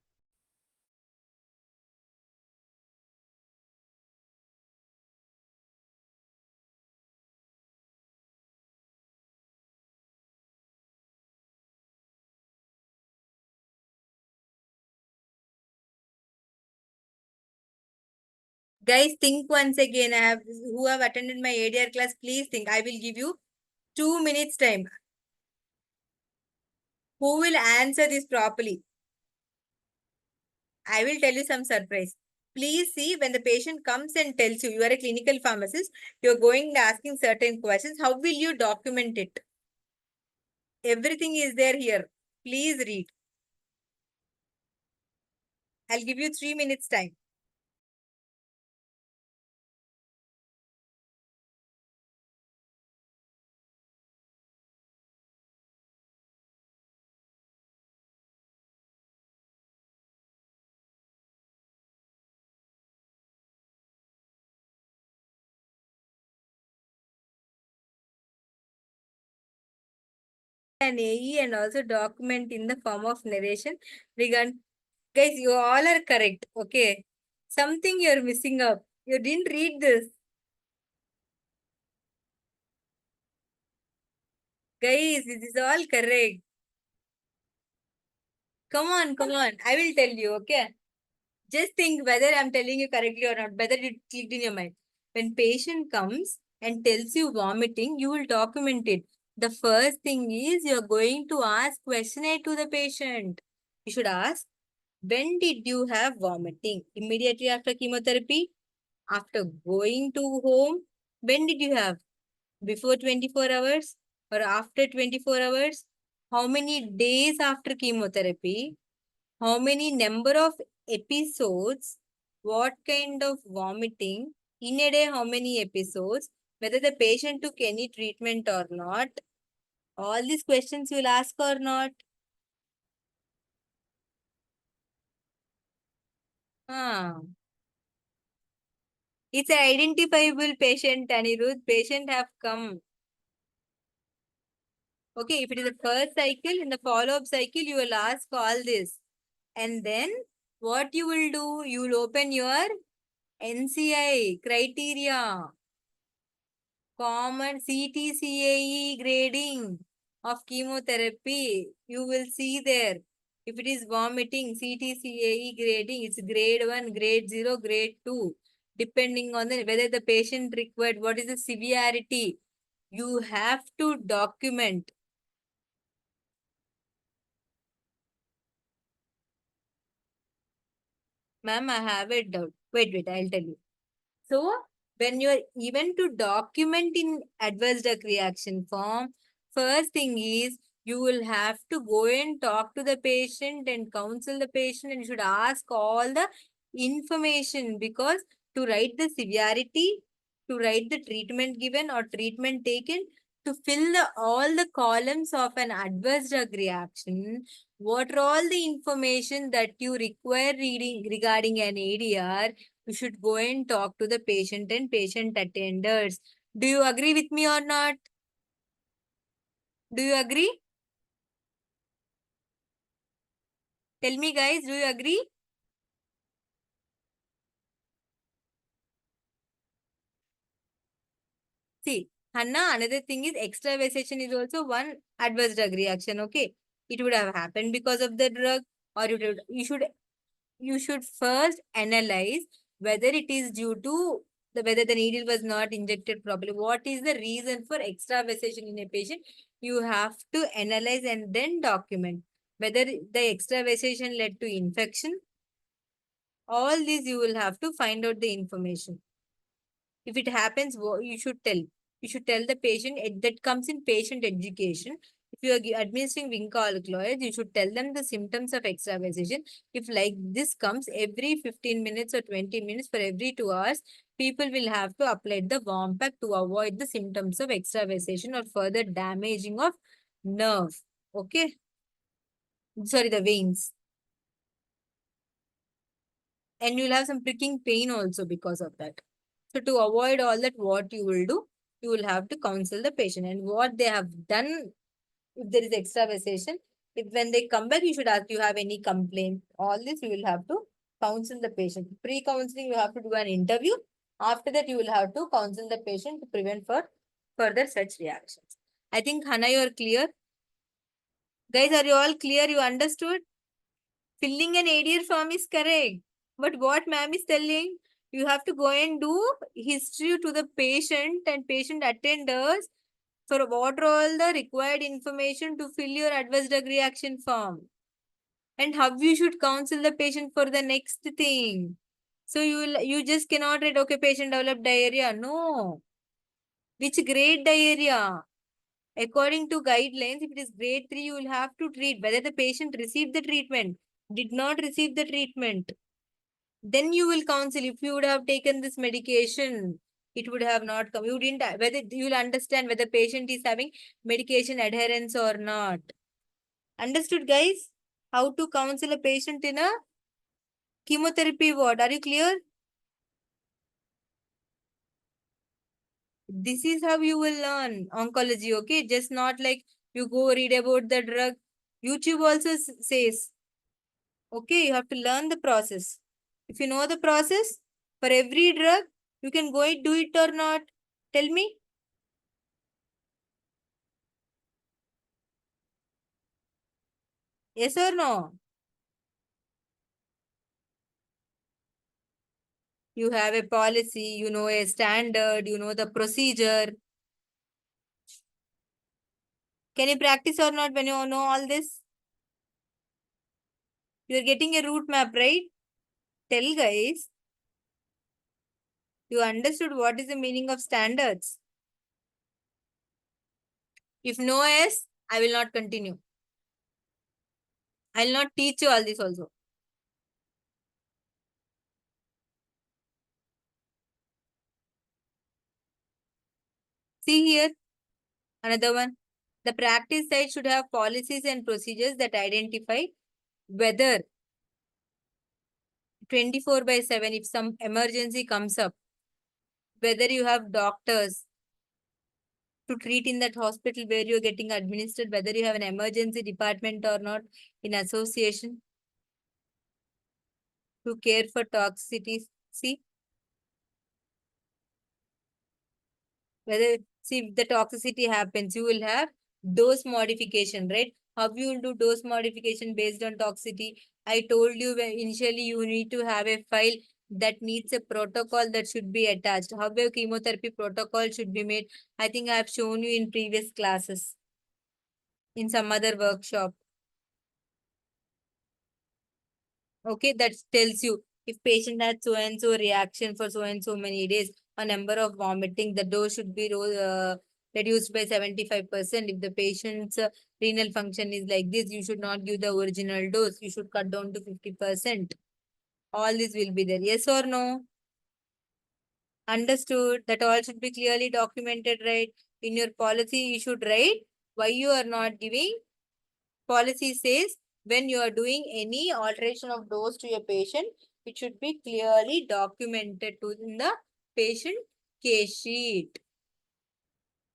Guys, think once again. Who have attended my ADR class, please think. I will give you 2 minutes time. Who will answer this properly? I will tell you some surprise. Please see, when the patient comes and tells you, you are a clinical pharmacist, you're going and asking certain questions. How will you document it? Everything is there here. Please read. I'll give you 3 minutes time. An AE and also document in the form of narration. Regarding, guys, you all are correct. Okay. Something you're missing up. You didn't read this. Guys, this is all correct. Come on, come on. I will tell you, okay? Just think whether I'm telling you correctly or not, whether it clicked in your mind. When patient comes and tells you vomiting, you will document it. The first thing is you're going to ask questionnaire to the patient. You should ask, when did you have vomiting? Immediately after chemotherapy? After going to home? When did you have? Before 24 hours or after 24 hours? How many days after chemotherapy? How many number of episodes? What kind of vomiting? In a day, how many episodes? Whether the patient took any treatment or not? All these questions you will ask or not? Ah. It's an identifiable patient, Anirudh. Patient have come. Okay, if it is the first cycle, in the follow-up cycle, you will ask all this. And then what you will do? You will open your NCI criteria, common CTCAE grading of chemotherapy. You will see there. If it is vomiting, CTCAE grading, it's grade 1, grade 0, grade 2. Depending on the whether the patient required, what is the severity. You have to document. Ma'am, I have a doubt. Wait, I'll tell you. So, when you're even to document in adverse drug reaction form, first thing is you will have to go and talk to the patient and counsel the patient, and you should ask all the information, because to write the severity, to write the treatment given or treatment taken, to fill all the columns of an adverse drug reaction, what are all the information that you require reading regarding an ADR, you should go and talk to the patient and patient attenders. Do you agree with me or not? Do you agree? Tell me guys, do you agree? See, Hanna, another thing is extravasation is also one adverse drug reaction, okay? It would have happened because of the drug, or you should you should first analyze whether it is due to whether the needle was not injected properly. What is the reason for extravasation in a patient? You have to analyze and then document whether the extravasation led to infection. All these you will have to find out the information. If it happens, you should tell. You should tell the patient. That comes in patient education. If you are administering Vinca alkaloids, you should tell them the symptoms of extravasation. If like this comes every 15 minutes or 20 minutes for every 2 hours, people will have to apply the warm pack to avoid the symptoms of extravasation or further damaging of nerve. Okay. Sorry, the veins. And you'll have some pricking pain also because of that. So to avoid all that, what you will do, you will have to counsel the patient. And what they have done, if there is extravasation, if when they come back, you should ask, you have any complaint? All this you will have to counsel the patient. Pre-counseling, you have to do an interview. After that, you will have to counsel the patient to prevent for further such reactions. I think, Hannah, you are clear. Guys, are you all clear? You understood? Filling an ADR form is correct. But what ma'am is telling, you have to go and do history to the patient and patient attenders for what are all the required information to fill your adverse drug reaction form. And how you should counsel the patient for the next thing. So you just cannot write, okay, patient developed diarrhea. No. Which grade diarrhea? According to guidelines, if it is grade 3, you will have to treat whether the patient received the treatment, did not receive the treatment. Then you will counsel. If you would have taken this medication, it would have not come. You didn't, whether you will understand whether patient is having medication adherence or not. Understood, guys? How to counsel a patient in a chemotherapy ward. Are you clear? This is how you will learn oncology, okay? Just not like you go read about the drug. YouTube also says, okay, you have to learn the process. If you know the process, for every drug, you can go and do it or not. Tell me. Yes or no? You have a policy, you know a standard, you know the procedure. Can you practice or not when you know all this? You're getting a route map, right? Tell guys. You understood what is the meaning of standards. If no yes, I will not continue. I will not teach you all this also. See here, another one. The practice side should have policies and procedures that identify whether 24/7, if some emergency comes up, whether you have doctors to treat in that hospital where you're getting administered, whether you have an emergency department or not, in association to care for toxicities. See, whether, see, if the toxicity happens, you will have dose modification, right? How you will do dose modification based on toxicity? I told you initially you need to have a file that needs a protocol that should be attached. How a chemotherapy protocol should be made. I think I have shown you in previous classes, in some other workshop. Okay, that tells you if patient had so and so reaction for so and so many days, a number of vomiting, the dose should be reduced by 75%. If the patient's renal function is like this, you should not give the original dose. You should cut down to 50%. All this will be there. Yes or no? Understood. That all should be clearly documented, right? In your policy, you should write why you are not giving. Policy says when you are doing any alteration of dose to your patient, it should be clearly documented in the patient case sheet.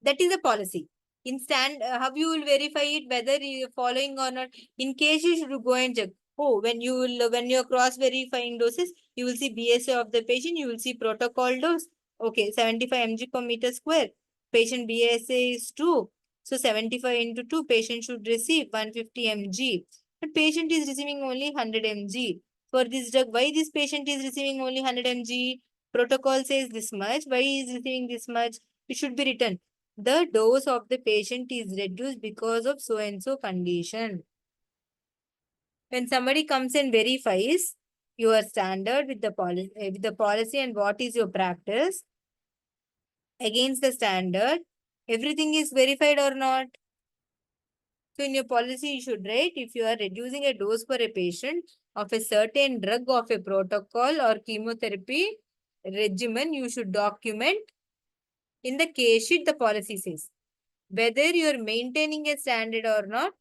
That is a policy. In how you will verify it whether you are following or not? In case you should go and check. Oh, when you're cross verifying doses, you will see BSA of the patient. You will see protocol dose. Okay, 75 mg per meter square. Patient BSA is 2. So 75 into 2, patient should receive 150 mg. But patient is receiving only 100 mg. For this drug, why this patient is receiving only 100 mg? Protocol says this much. Why he is receiving this much? It should be written. The dose of the patient is reduced because of so and so condition. When somebody comes and verifies your standard with the policy and what is your practice against the standard, everything is verified or not? So in your policy, you should write if you are reducing a dose for a patient of a certain drug of a protocol or chemotherapy regimen, you should document in the case sheet, the policy says. Whether you are maintaining a standard or not,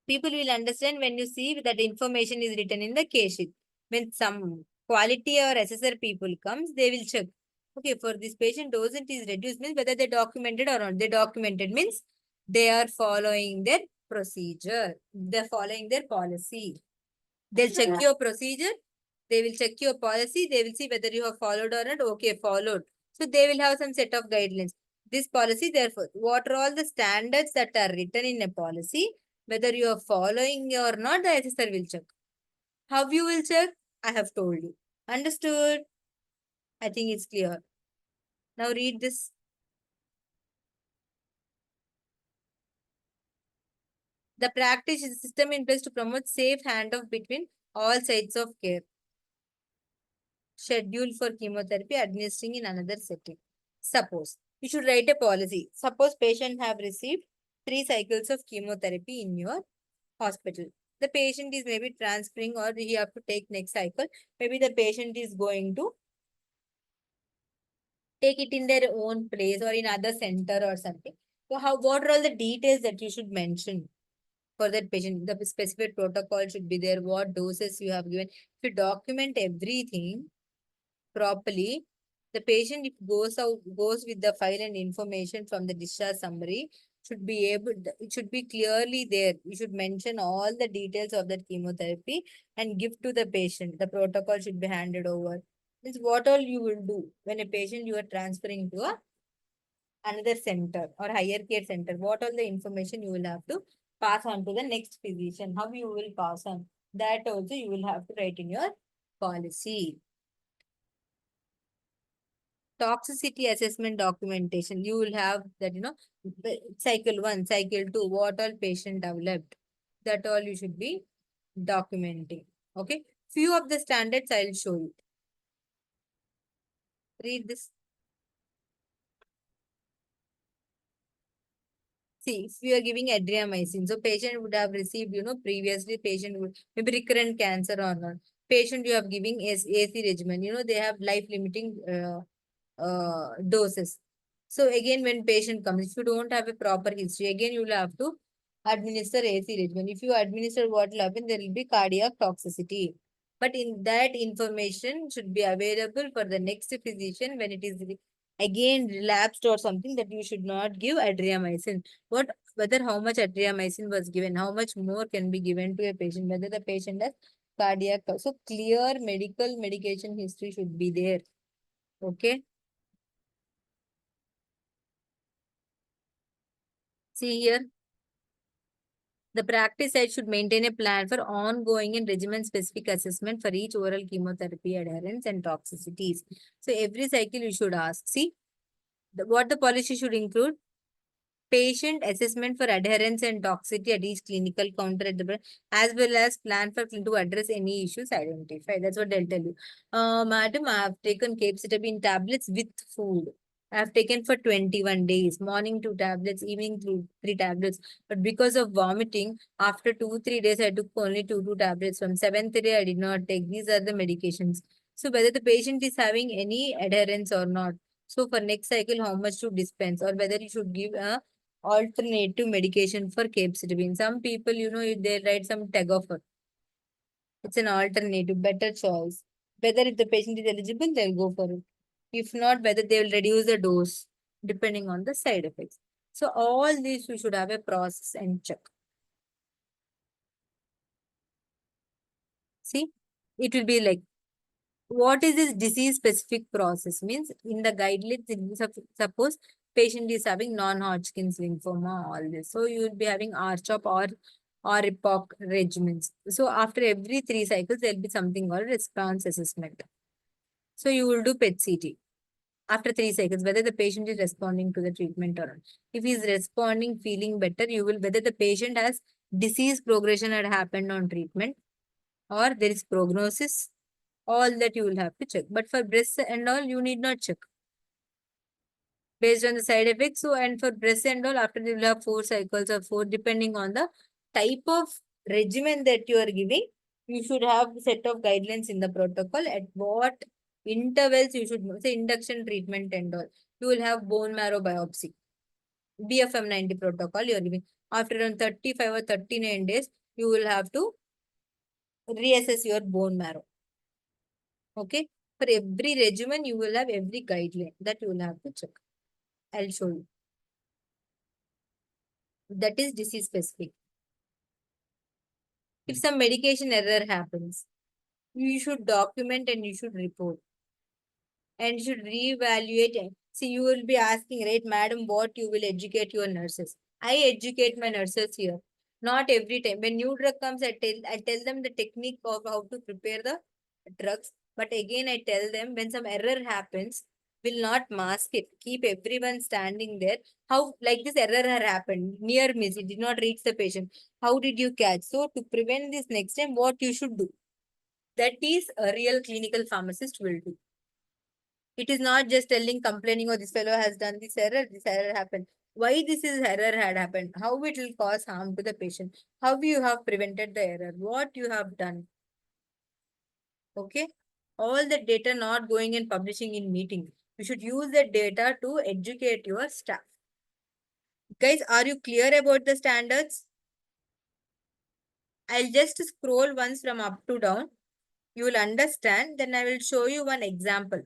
people will understand when you see that information is written in the case sheet. When some quality or assessor people comes, they will check. Okay, for this patient dosage is reduced means whether they documented or not. They documented means they are following their procedure. They're following their policy. They'll check your procedure. They will check your policy. They will see whether you have followed or not. Okay, followed. So they will have some set of guidelines. This policy, therefore, what are all the standards that are written in a policy, whether you are following or not, the assessor will check. How you will check? I have told you. Understood? I think it's clear. Now read this. The practice is a system in place to promote safe handoff between all sides of care. Schedule for chemotherapy administering in another setting. Suppose you should write a policy. Suppose patient have received 3 cycles of chemotherapy in your hospital. The patient is maybe transferring or he have to take next cycle. Maybe the patient is going to take it in their own place or in other center or something. So what are all the details that you should mention for that patient? The specific protocol should be there. What doses you have given. If you document everything properly, the patient, if goes with the file and information from the discharge summary, it should be clearly there. You should mention all the details of that chemotherapy and give to the patient. The protocol should be handed over. Means what all you will do when a patient you are transferring to another center or higher care center. What all the information you will have to pass on to the next physician. How you will pass on. That also you will have to write in your policy. Toxicity assessment documentation. You will have that, cycle 1, cycle 2, what all patient developed. That all you should be documenting. Okay. Few of the standards I'll show you. Read this. See, if you are giving adriamycin, so patient would have received, previously patient would maybe recurrent cancer or not. Patient you have giving AC regimen, they have life limiting doses. So again, when patient comes, if you don't have a proper history, again you will have to administer AC regimen. If you administer, what will happen? There will be cardiac toxicity. But in that information should be available for the next physician when it is again relapsed or something, that you should not give adriamycin. Whether how much adriamycin was given, how much more can be given to a patient, whether the patient has cardiac. So clear medical medication history should be there. Okay. See here, the practice site should maintain a plan for ongoing and regimen-specific assessment for each oral chemotherapy adherence and toxicities. So every cycle you should ask. See, what the policy should include? Patient assessment for adherence and toxicity at each clinical counter at the as well as plan for to address any issues identified. That's what they'll tell you. Madam, I have taken capecitabine tablets with food. I have taken for 21 days, morning 2 tablets, evening 3 tablets. But because of vomiting, after 2-3 days, I took only 2 tablets. From 7th day, I did not take. These are the medications. So whether the patient is having any adherence or not. So for next cycle, how much to dispense, or whether you should give a alternative medication for capecitabine. Some people, they write some tegoffer. It's an alternative, better choice. Whether if the patient is eligible, they'll go for it. If not, whether they will reduce the dose depending on the side effects. So all these we should have a process and check. See, it will be like, what is this disease specific process? Means in the guidelines, suppose patient is having non-Hodgkin's lymphoma, all this. So you will be having R-CHOP or or epoch regimens. So after every 3 cycles, there will be something called response assessment. So you will do PET-CT after 3 cycles, whether the patient is responding to the treatment or not. If he is responding, feeling better, you will, whether the patient has disease progression had happened on treatment or there is prognosis, all that you will have to check. But for breast and all, you need not check based on the side effects. So, and for breast and all, after you will have 4 cycles or 4, depending on the type of regimen that you are giving, you should have a set of guidelines in the protocol at what intervals you should say induction treatment and all. You will have bone marrow biopsy. BFM 90 protocol you are giving. After around 35 or 39 days, you will have to reassess your bone marrow. Okay. For every regimen, you will have every guideline that you will have to check. I'll show you. That is disease specific. If some medication error happens, you should document and you should report and you should reevaluate it. See, you will be asking, right, madam, what you will educate your nurses. I educate my nurses here. Not every time. When new drug comes, I tell them the technique of how to prepare the drugs. But again, I tell them when some error happens, will not mask it. Keep everyone standing there. How, like this error had happened, near miss, it did not reach the patient. How did you catch? So to prevent this next time, what you should do? That is a real clinical pharmacist will do. It is not just telling, complaining, oh, this fellow has done this error happened. Why this is error had happened? How it will cause harm to the patient? How you have prevented the error? What you have done? Okay. All the data not going and publishing in meeting. You should use the data to educate your staff. Guys, are you clear about the standards? I'll just scroll once from up to down. You will understand. Then I will show you one example.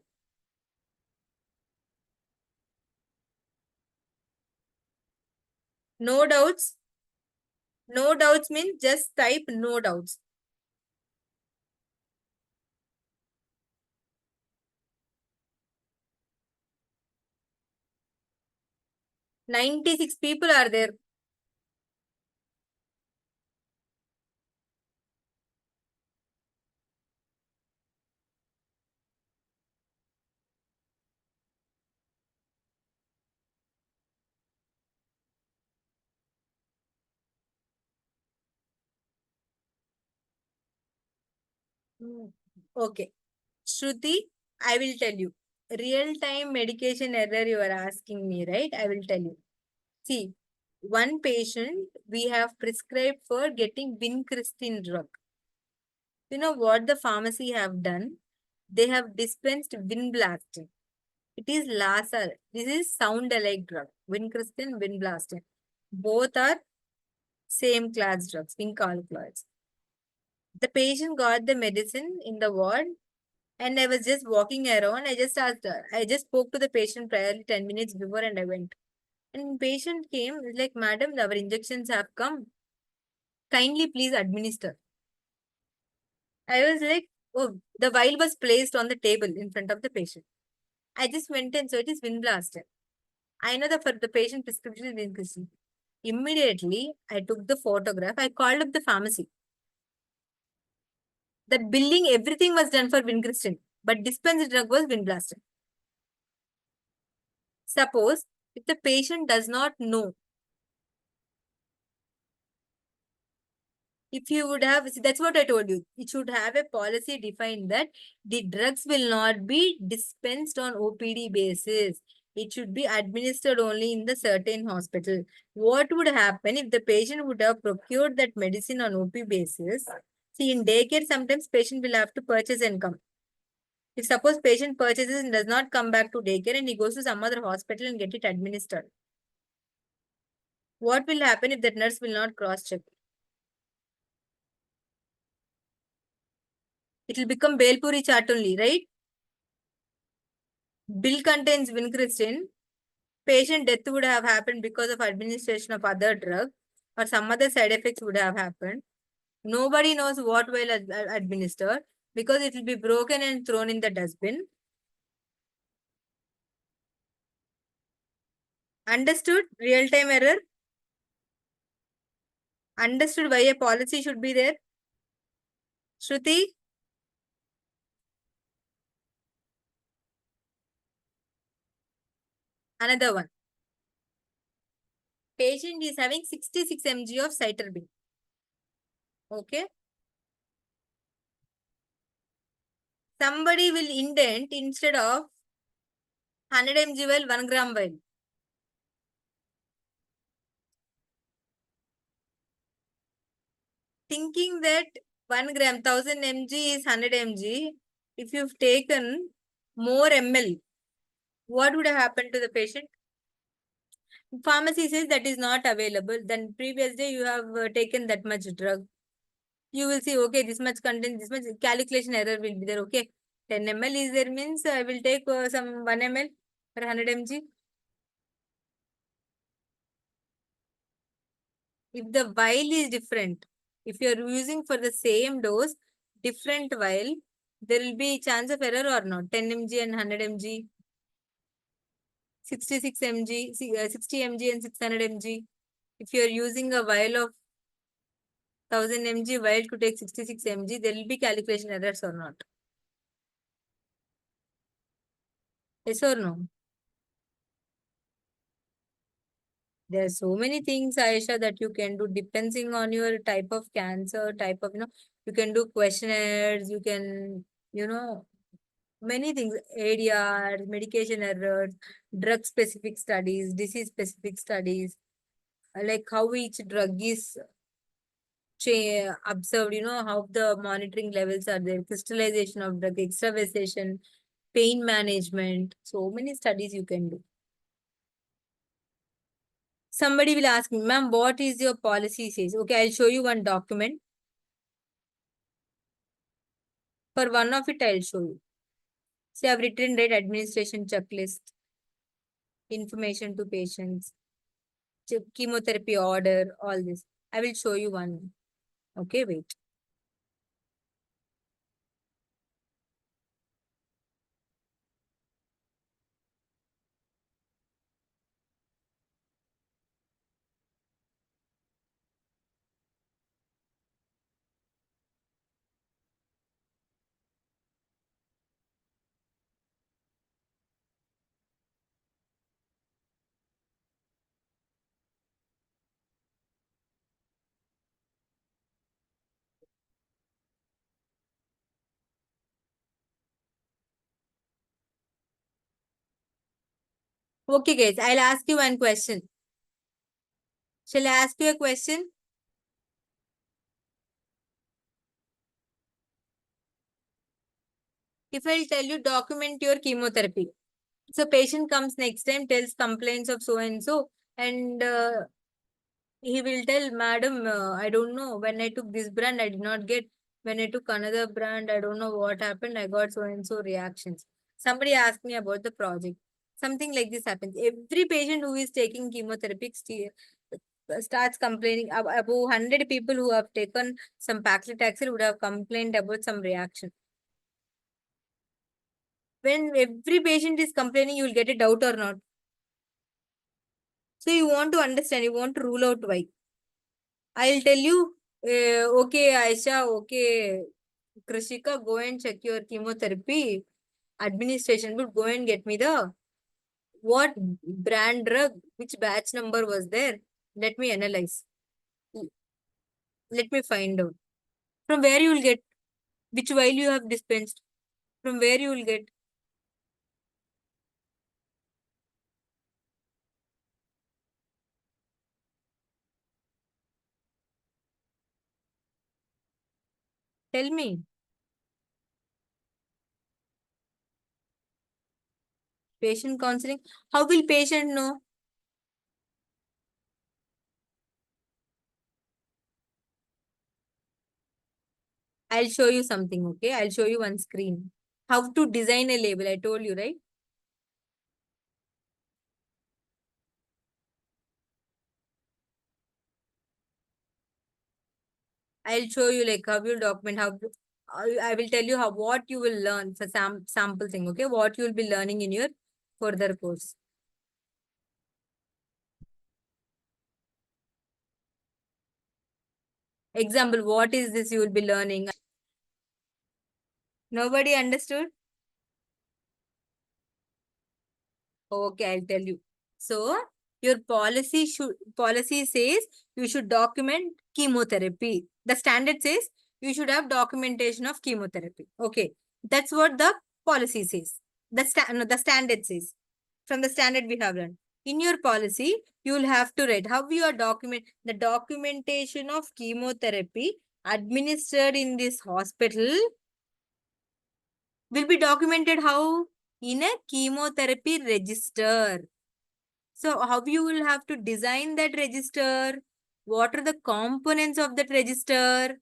No doubts. No doubts means just type no doubts. "96 people are there. Okay. Shruti, I will tell you. Real-time medication error you are asking me, right? I will tell you. See, one patient we have prescribed for getting vincristine drug. You know what the pharmacy have done? They have dispensed vinblastin. It is LASAR. This is sound-alike drug. Vincristine, vinblastin. Both are same class drugs, pink alkaloids. The patient got the medicine in the ward and I was just walking around. I just asked her. I just spoke to the patient priorly 10 minutes before and I went. And patient came like, madam, our injections have come. Kindly please administer. I was like, oh, the vial was placed on the table in front of the patient. I just went and so it is vinblastin. I know that for the patient prescription is vincristine. Immediately, I took the photograph. I called up the pharmacy. The billing, everything was done for vincristine, but dispensed drug was vinblastin. Suppose if the patient does not know, if you would have, see, that's what I told you. It should have a policy defined that the drugs will not be dispensed on OPD basis. It should be administered only in the certain hospital. What would happen if the patient would have procured that medicine on OP basis? See, in daycare, sometimes patient will have to purchase and come. If suppose patient purchases and does not come back to daycare and he goes to some other hospital and get it administered, what will happen if that nurse will not cross-check? It will become Belpuri chart only, right? Bill contains vincristine. Patient death would have happened because of administration of other drug or some other side effects would have happened. Nobody knows what will administer because it will be broken and thrown in the dustbin. Understood? Real-time error. Understood why a policy should be there? Shruti? Another one. Patient is having 66 mg of cytarabine. Okay. Somebody will indent instead of 100 mg vial, 1 gram vial. Thinking that 1 gram, 1000 mg is 100 mg. If you've taken more ml, what would have happened to the patient? Pharmacy says that is not available. Then previous day you have taken that much drug. You will see, okay, this much content, this much calculation error will be there. Okay, 10 ml is there means I will take some 1 ml per 100 mg. If the vial is different, if you are using for the same dose, different vial, there will be chance of error or not? 10 mg and 100 mg, 66 mg, 60 mg and 600 mg. If you are using a vial of 1000 mg vial to take 66 mg, there will be calculation errors or not? Yes or no? There are so many things, Aisha, that you can do depending on your type of cancer, type of, you can do questionnaires, you can, many things, ADR, medication errors, drug specific studies, disease specific studies, like how each drug is observed, how the monitoring levels are there, crystallization of drug, extravasation, pain management, so many studies you can do. Somebody will ask me, ma'am, what is your policy says? Okay, I'll show you one document. For one of it, I'll show you. See, I've written rate administration checklist, information to patients, chemotherapy order, all this. I will show you one. Okay, wait. Okay, guys, I'll ask you one question. Shall I ask you a question? If I'll tell you document your chemotherapy. So patient comes next time, tells complaints of so and so, and he will tell, madam, I don't know. When I took this brand, I did not get. When I took another brand, I don't know what happened. I got so and so reactions. Somebody asked me about the project. Something like this happens. Every patient who is taking chemotherapy starts complaining. Above 100 people who have taken some paclitaxel would have complained about some reaction. When every patient is complaining, you will get a doubt or not. So you want to understand, you want to rule out why. I'll tell you, okay, Aisha, okay, Krishika, go and check your chemotherapy administration, but go and get me the what brand drug, which batch number was there. Let me analyze. Let me find out. From where you will get, which vial you have dispensed, from where you will get. Tell me. Patient counseling. How will patient know? I'll show you something, okay? I'll show you one screen. How to design a label, I told you, right? I'll show you like how you document, I will tell you how what you will learn for sample thing, okay? What you will be learning in your further course. Example, what is this you will be learning? Nobody understood? Okay, I'll tell you. So your policy says you should document chemotherapy. The standard says you should have documentation of chemotherapy. Okay, that's what the policy says. The standard says. From the standard we have learned. In your policy, you will have to write how you are the documentation of chemotherapy administered in this hospital will be documented how in a chemotherapy register. So how you will have to design that register? What are the components of that register?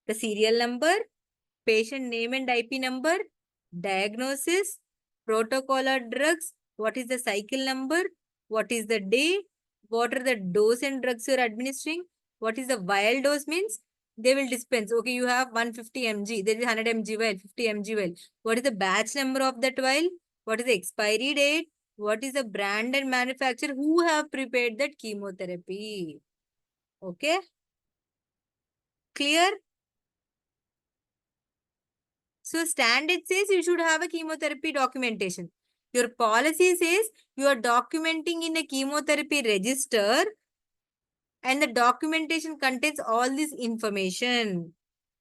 The serial number, patient name and IP number, diagnosis, protocol or drugs, what is the cycle number, what is the day, what are the dose and drugs you're administering, what is the vial dose means, they will dispense. Okay, you have 150 mg, there is 100 mg vial, 50 mg vial. What is the batch number of that vial? What is the expiry date? What is the brand and manufacturer who have prepared that chemotherapy? Okay, clear? So standard says you should have a chemotherapy documentation. Your policy says you are documenting in a chemotherapy register and the documentation contains all this information.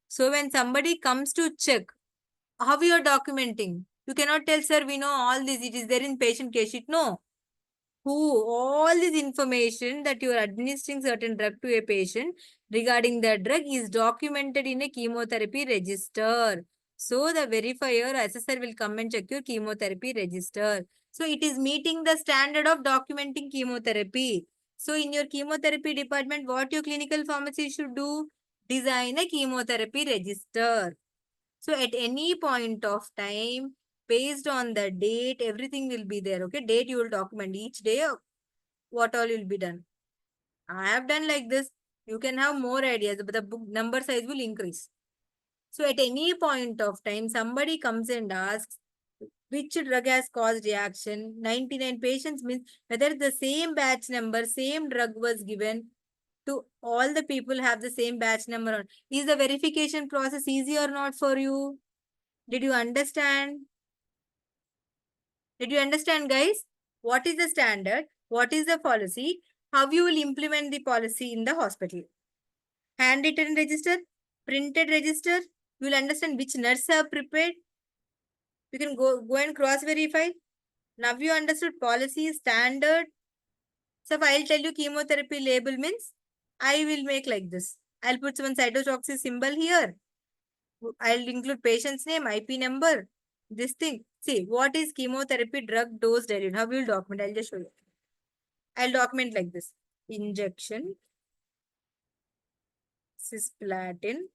So when somebody comes to check how you are documenting, you cannot tell, sir, we know all this. It is there in patient case sheet. No. Who all this information that you are administering certain drug to a patient regarding the drug is documented in a chemotherapy register. So the verifier assessor will come and check your chemotherapy register. So it is meeting the standard of documenting chemotherapy. So in your chemotherapy department, what your clinical pharmacy should do? Design a chemotherapy register. So at any point of time, based on the date, everything will be there. Okay, date you will document each day what all will be done. I have done like this. You can have more ideas, but the book number size will increase. So at any point of time, somebody comes and asks which drug has caused reaction. 99 patients means whether the same batch number, same drug was given to all the people have the same batch number. Is the verification process easy or not for you? Did you understand? Did you understand, guys? What is the standard? What is the policy? How you will implement the policy in the hospital? Handwritten register, printed register. You will understand which nurse have prepared. You can go and cross-verify. Now you understood policy, standard. So if I'll tell you chemotherapy label means, I will make like this. I'll put some cytotoxic symbol here. I'll include patient's name, IP number, this thing. See, what is chemotherapy drug dose dilute? How will document? I'll just show you. I'll document like this. Injection, cisplatin.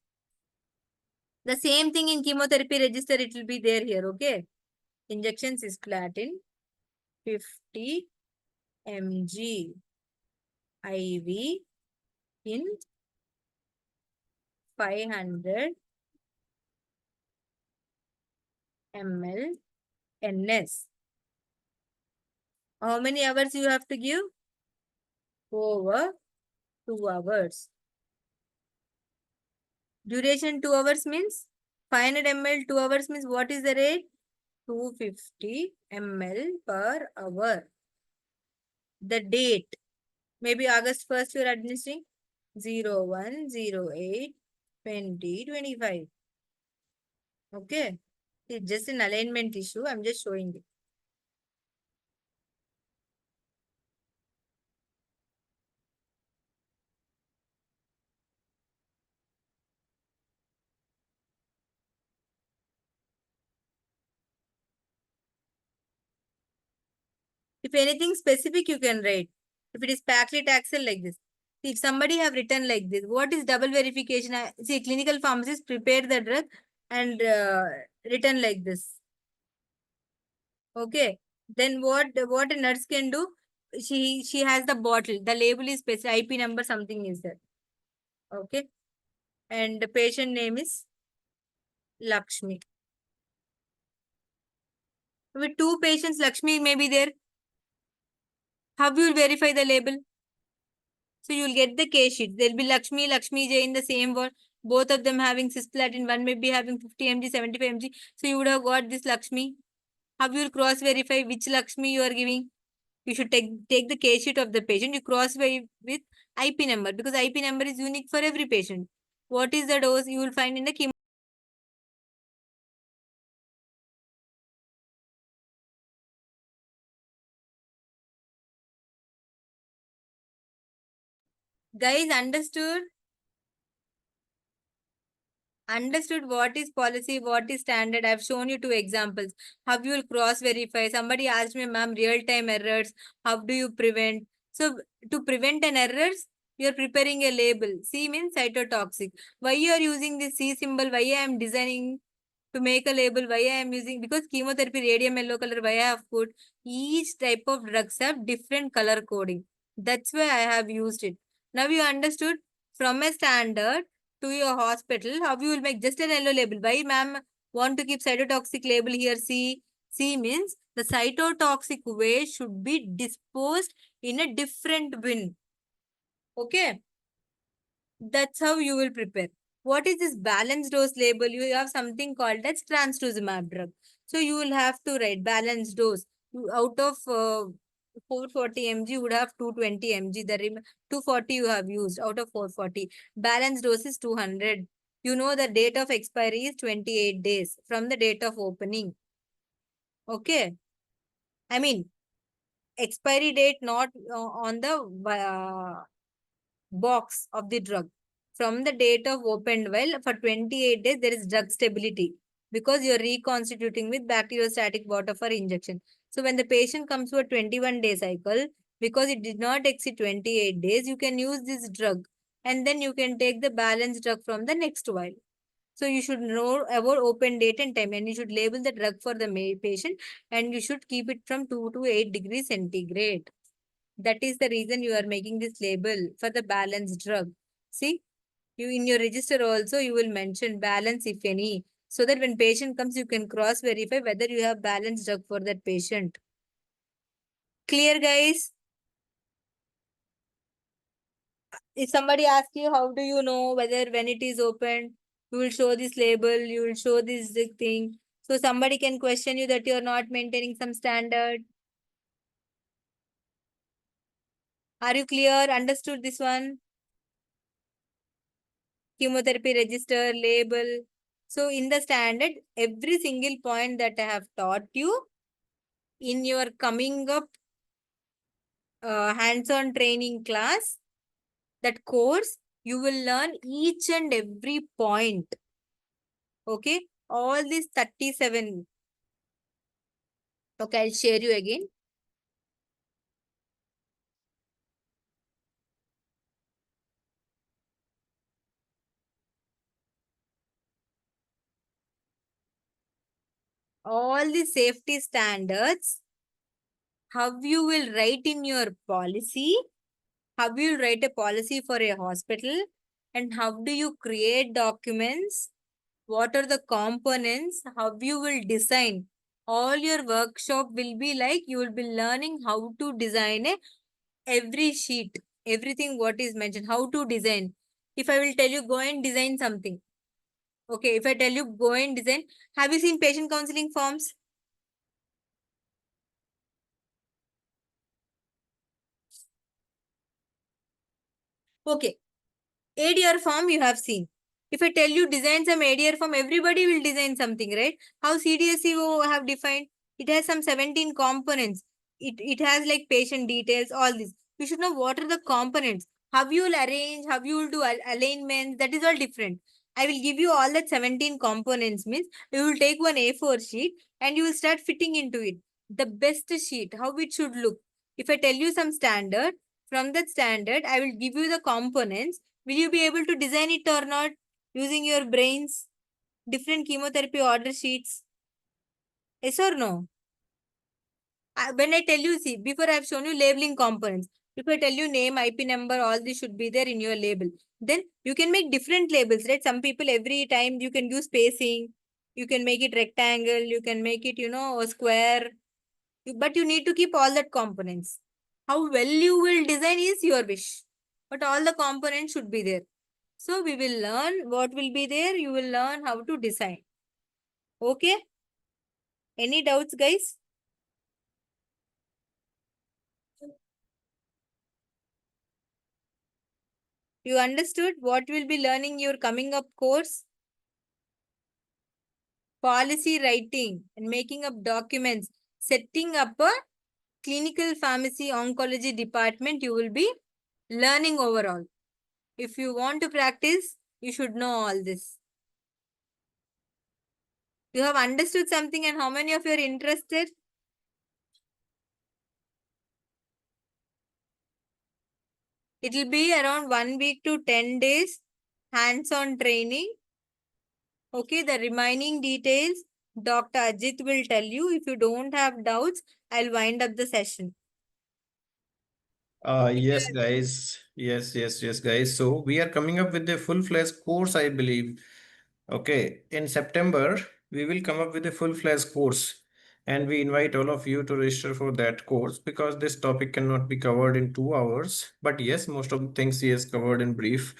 The same thing in chemotherapy register, it will be there here, okay? Injection cisplatin, 50 mg IV in 500 ml NS. How many hours you have to give? Over 2 hours. Duration 2 hours means 500 ml 2 hours means what is the rate? 250 ml per hour. The date, maybe August 1st you are administering 01/08/2025. Okay. It's just an alignment issue. I'm just showing it. If anything specific, you can write. If it is paclitaxel like this. If somebody have written like this, what is double verification? See, clinical pharmacist prepared the drug and written like this. Okay. Then what a nurse can do? She has the bottle. The label is specific. IP number something is there. Okay. And the patient name is Lakshmi. With 2 patients, Lakshmi may be there. How you will verify the label? So you will get the case sheet. There will be Lakshmi, Lakshmi J in the same word. Both of them having cisplatin. One may be having 50 mg, 75 mg. So you would have got this Lakshmi. How you will cross verify which Lakshmi you are giving? You should take the case sheet of the patient. You cross verify with IP number because IP number is unique for every patient. What is the dose you will find in the chemo? Guys, understood? Understood what is policy, what is standard. I've shown you two examples. How you will cross verify. Somebody asked me, ma'am, real time errors. How do you prevent? So to prevent an errors, you're preparing a label. C means cytotoxic. Why you are using this C symbol? Why I am designing to make a label? Why I am using? Because chemotherapy radium yellow color. Why I have put? Each type of drugs have different color coding. That's why I have used it. Now you understood from a standard to your hospital, how you will make just an yellow label. Why, ma'am, want to keep cytotoxic label here? C. C means the cytotoxic waste should be disposed in a different bin. Okay. That's how you will prepare. What is this balanced dose label? You have something called as trastuzumab drug. So you will have to write balanced dose. Out of 440 mg, you would have 220 mg. The 240 you have used out of 440. Balanced dose is 200. You know the date of expiry is 28 days from the date of opening. Okay. I mean, expiry date not on the box of the drug. From the date of opened well, for 28 days, there is drug stability because you're reconstituting with bacteriostatic water for injection. So when the patient comes to a 21-day cycle, because it did not exceed 28 days, you can use this drug and then you can take the balanced drug from the next vial. So you should know about open date and time and you should label the drug for the patient and you should keep it from 2 to 8 degrees centigrade. That is the reason you are making this label for the balanced drug. See, you in your register also you will mention balance if any, so that when patient comes you can cross verify whether you have balanced drug for that patient. Clear, guys? If somebody asks you how do you know whether when it is opened, you will show this label, you will show this thing. So somebody can question you that you are not maintaining some standard. Are you clear? Understood this one? Chemotherapy register, label. So in the standard, every single point that I have taught you in your coming up hands-on training class, that course, you will learn each and every point. Okay. All these 37. Okay, I'll share you again. All the safety standards, how you will write in your policy, how you will write a policy for a hospital, and how do you create documents, what are the components, how you will design. All your workshop will be like you will be learning how to design every sheet, everything what is mentioned, how to design. If I will tell you go and design something. Okay, if I tell you go and design, have you seen patient counseling forms? Okay, ADR form you have seen. If I tell you design some ADR form, everybody will design something, right? How CDSCO have defined? It has some 17 components. It has like patient details, all this. You should know what are the components. How you will arrange, how you will do alignments, that is all different. I will give you all that 17 components means you will take one A4 sheet and you will start fitting into it. The best sheet, how it should look. If I tell you some standard, from that standard, I will give you the components. Will you be able to design it or not using your brains? Different chemotherapy order sheets. Yes or no? When I tell you, see, before I have shown you labeling components. If I tell you name, IP number, all this should be there in your label. Then you can make different labels, right? Some people every time you can use spacing. You can make it rectangle. You can make it, a square. But you need to keep all that components. How well you will design is your wish. but all the components should be there. So we will learn what will be there. You will learn how to design. Okay? Any doubts, guys? You understood what will be learning your coming up course? Policy writing and making up documents, setting up a clinical pharmacy oncology department, you will be learning overall. If you want to practice, you should know all this. You have understood something, and how many of you are interested? It will be around 1 week to 10 days hands-on training. Okay, the remaining details Dr. Ajit will tell you. If you don't have doubts, I'll wind up the session. Yes, guys. Yes, guys. So we are coming up with a full-fledged course, I believe. Okay, in September, we will come up with a full-fledged course, and we invite all of you to register for that course because this topic cannot be covered in 2 hours. But yes, most of the things he has covered in brief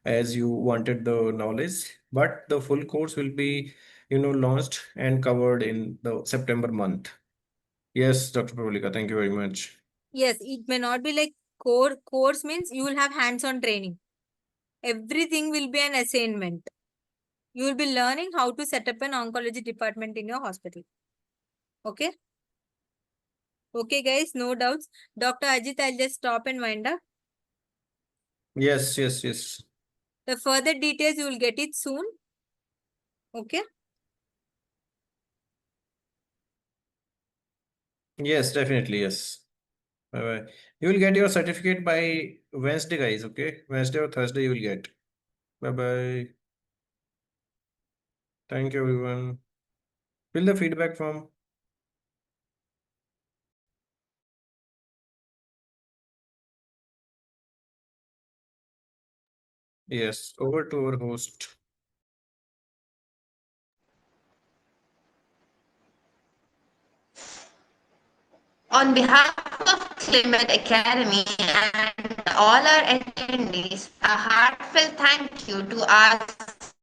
as you wanted the knowledge. But the full course will be, launched and covered in the September month. Yes, Dr. Pravallika, thank you very much. Yes, it may not be like course means you will have hands-on training. Everything will be an assignment. You will be learning how to set up an oncology department in your hospital. Okay? Okay, guys, no doubts. Dr. Ajit, I'll just stop and wind up. Yes. The further details, you will get it soon. Okay? Yes, definitely. Yes. Bye bye. You will get your certificate by Wednesday, guys. Okay. Wednesday or Thursday, you will get. Bye bye. Thank you, everyone. Fill the feedback form. Yes. Over to our host. On behalf of Climate Academy and all our attendees, a heartfelt thank you to us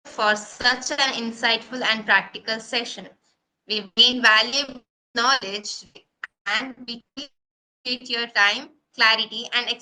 for such an insightful and practical session. We've gained valuable knowledge and we appreciate your time, clarity, and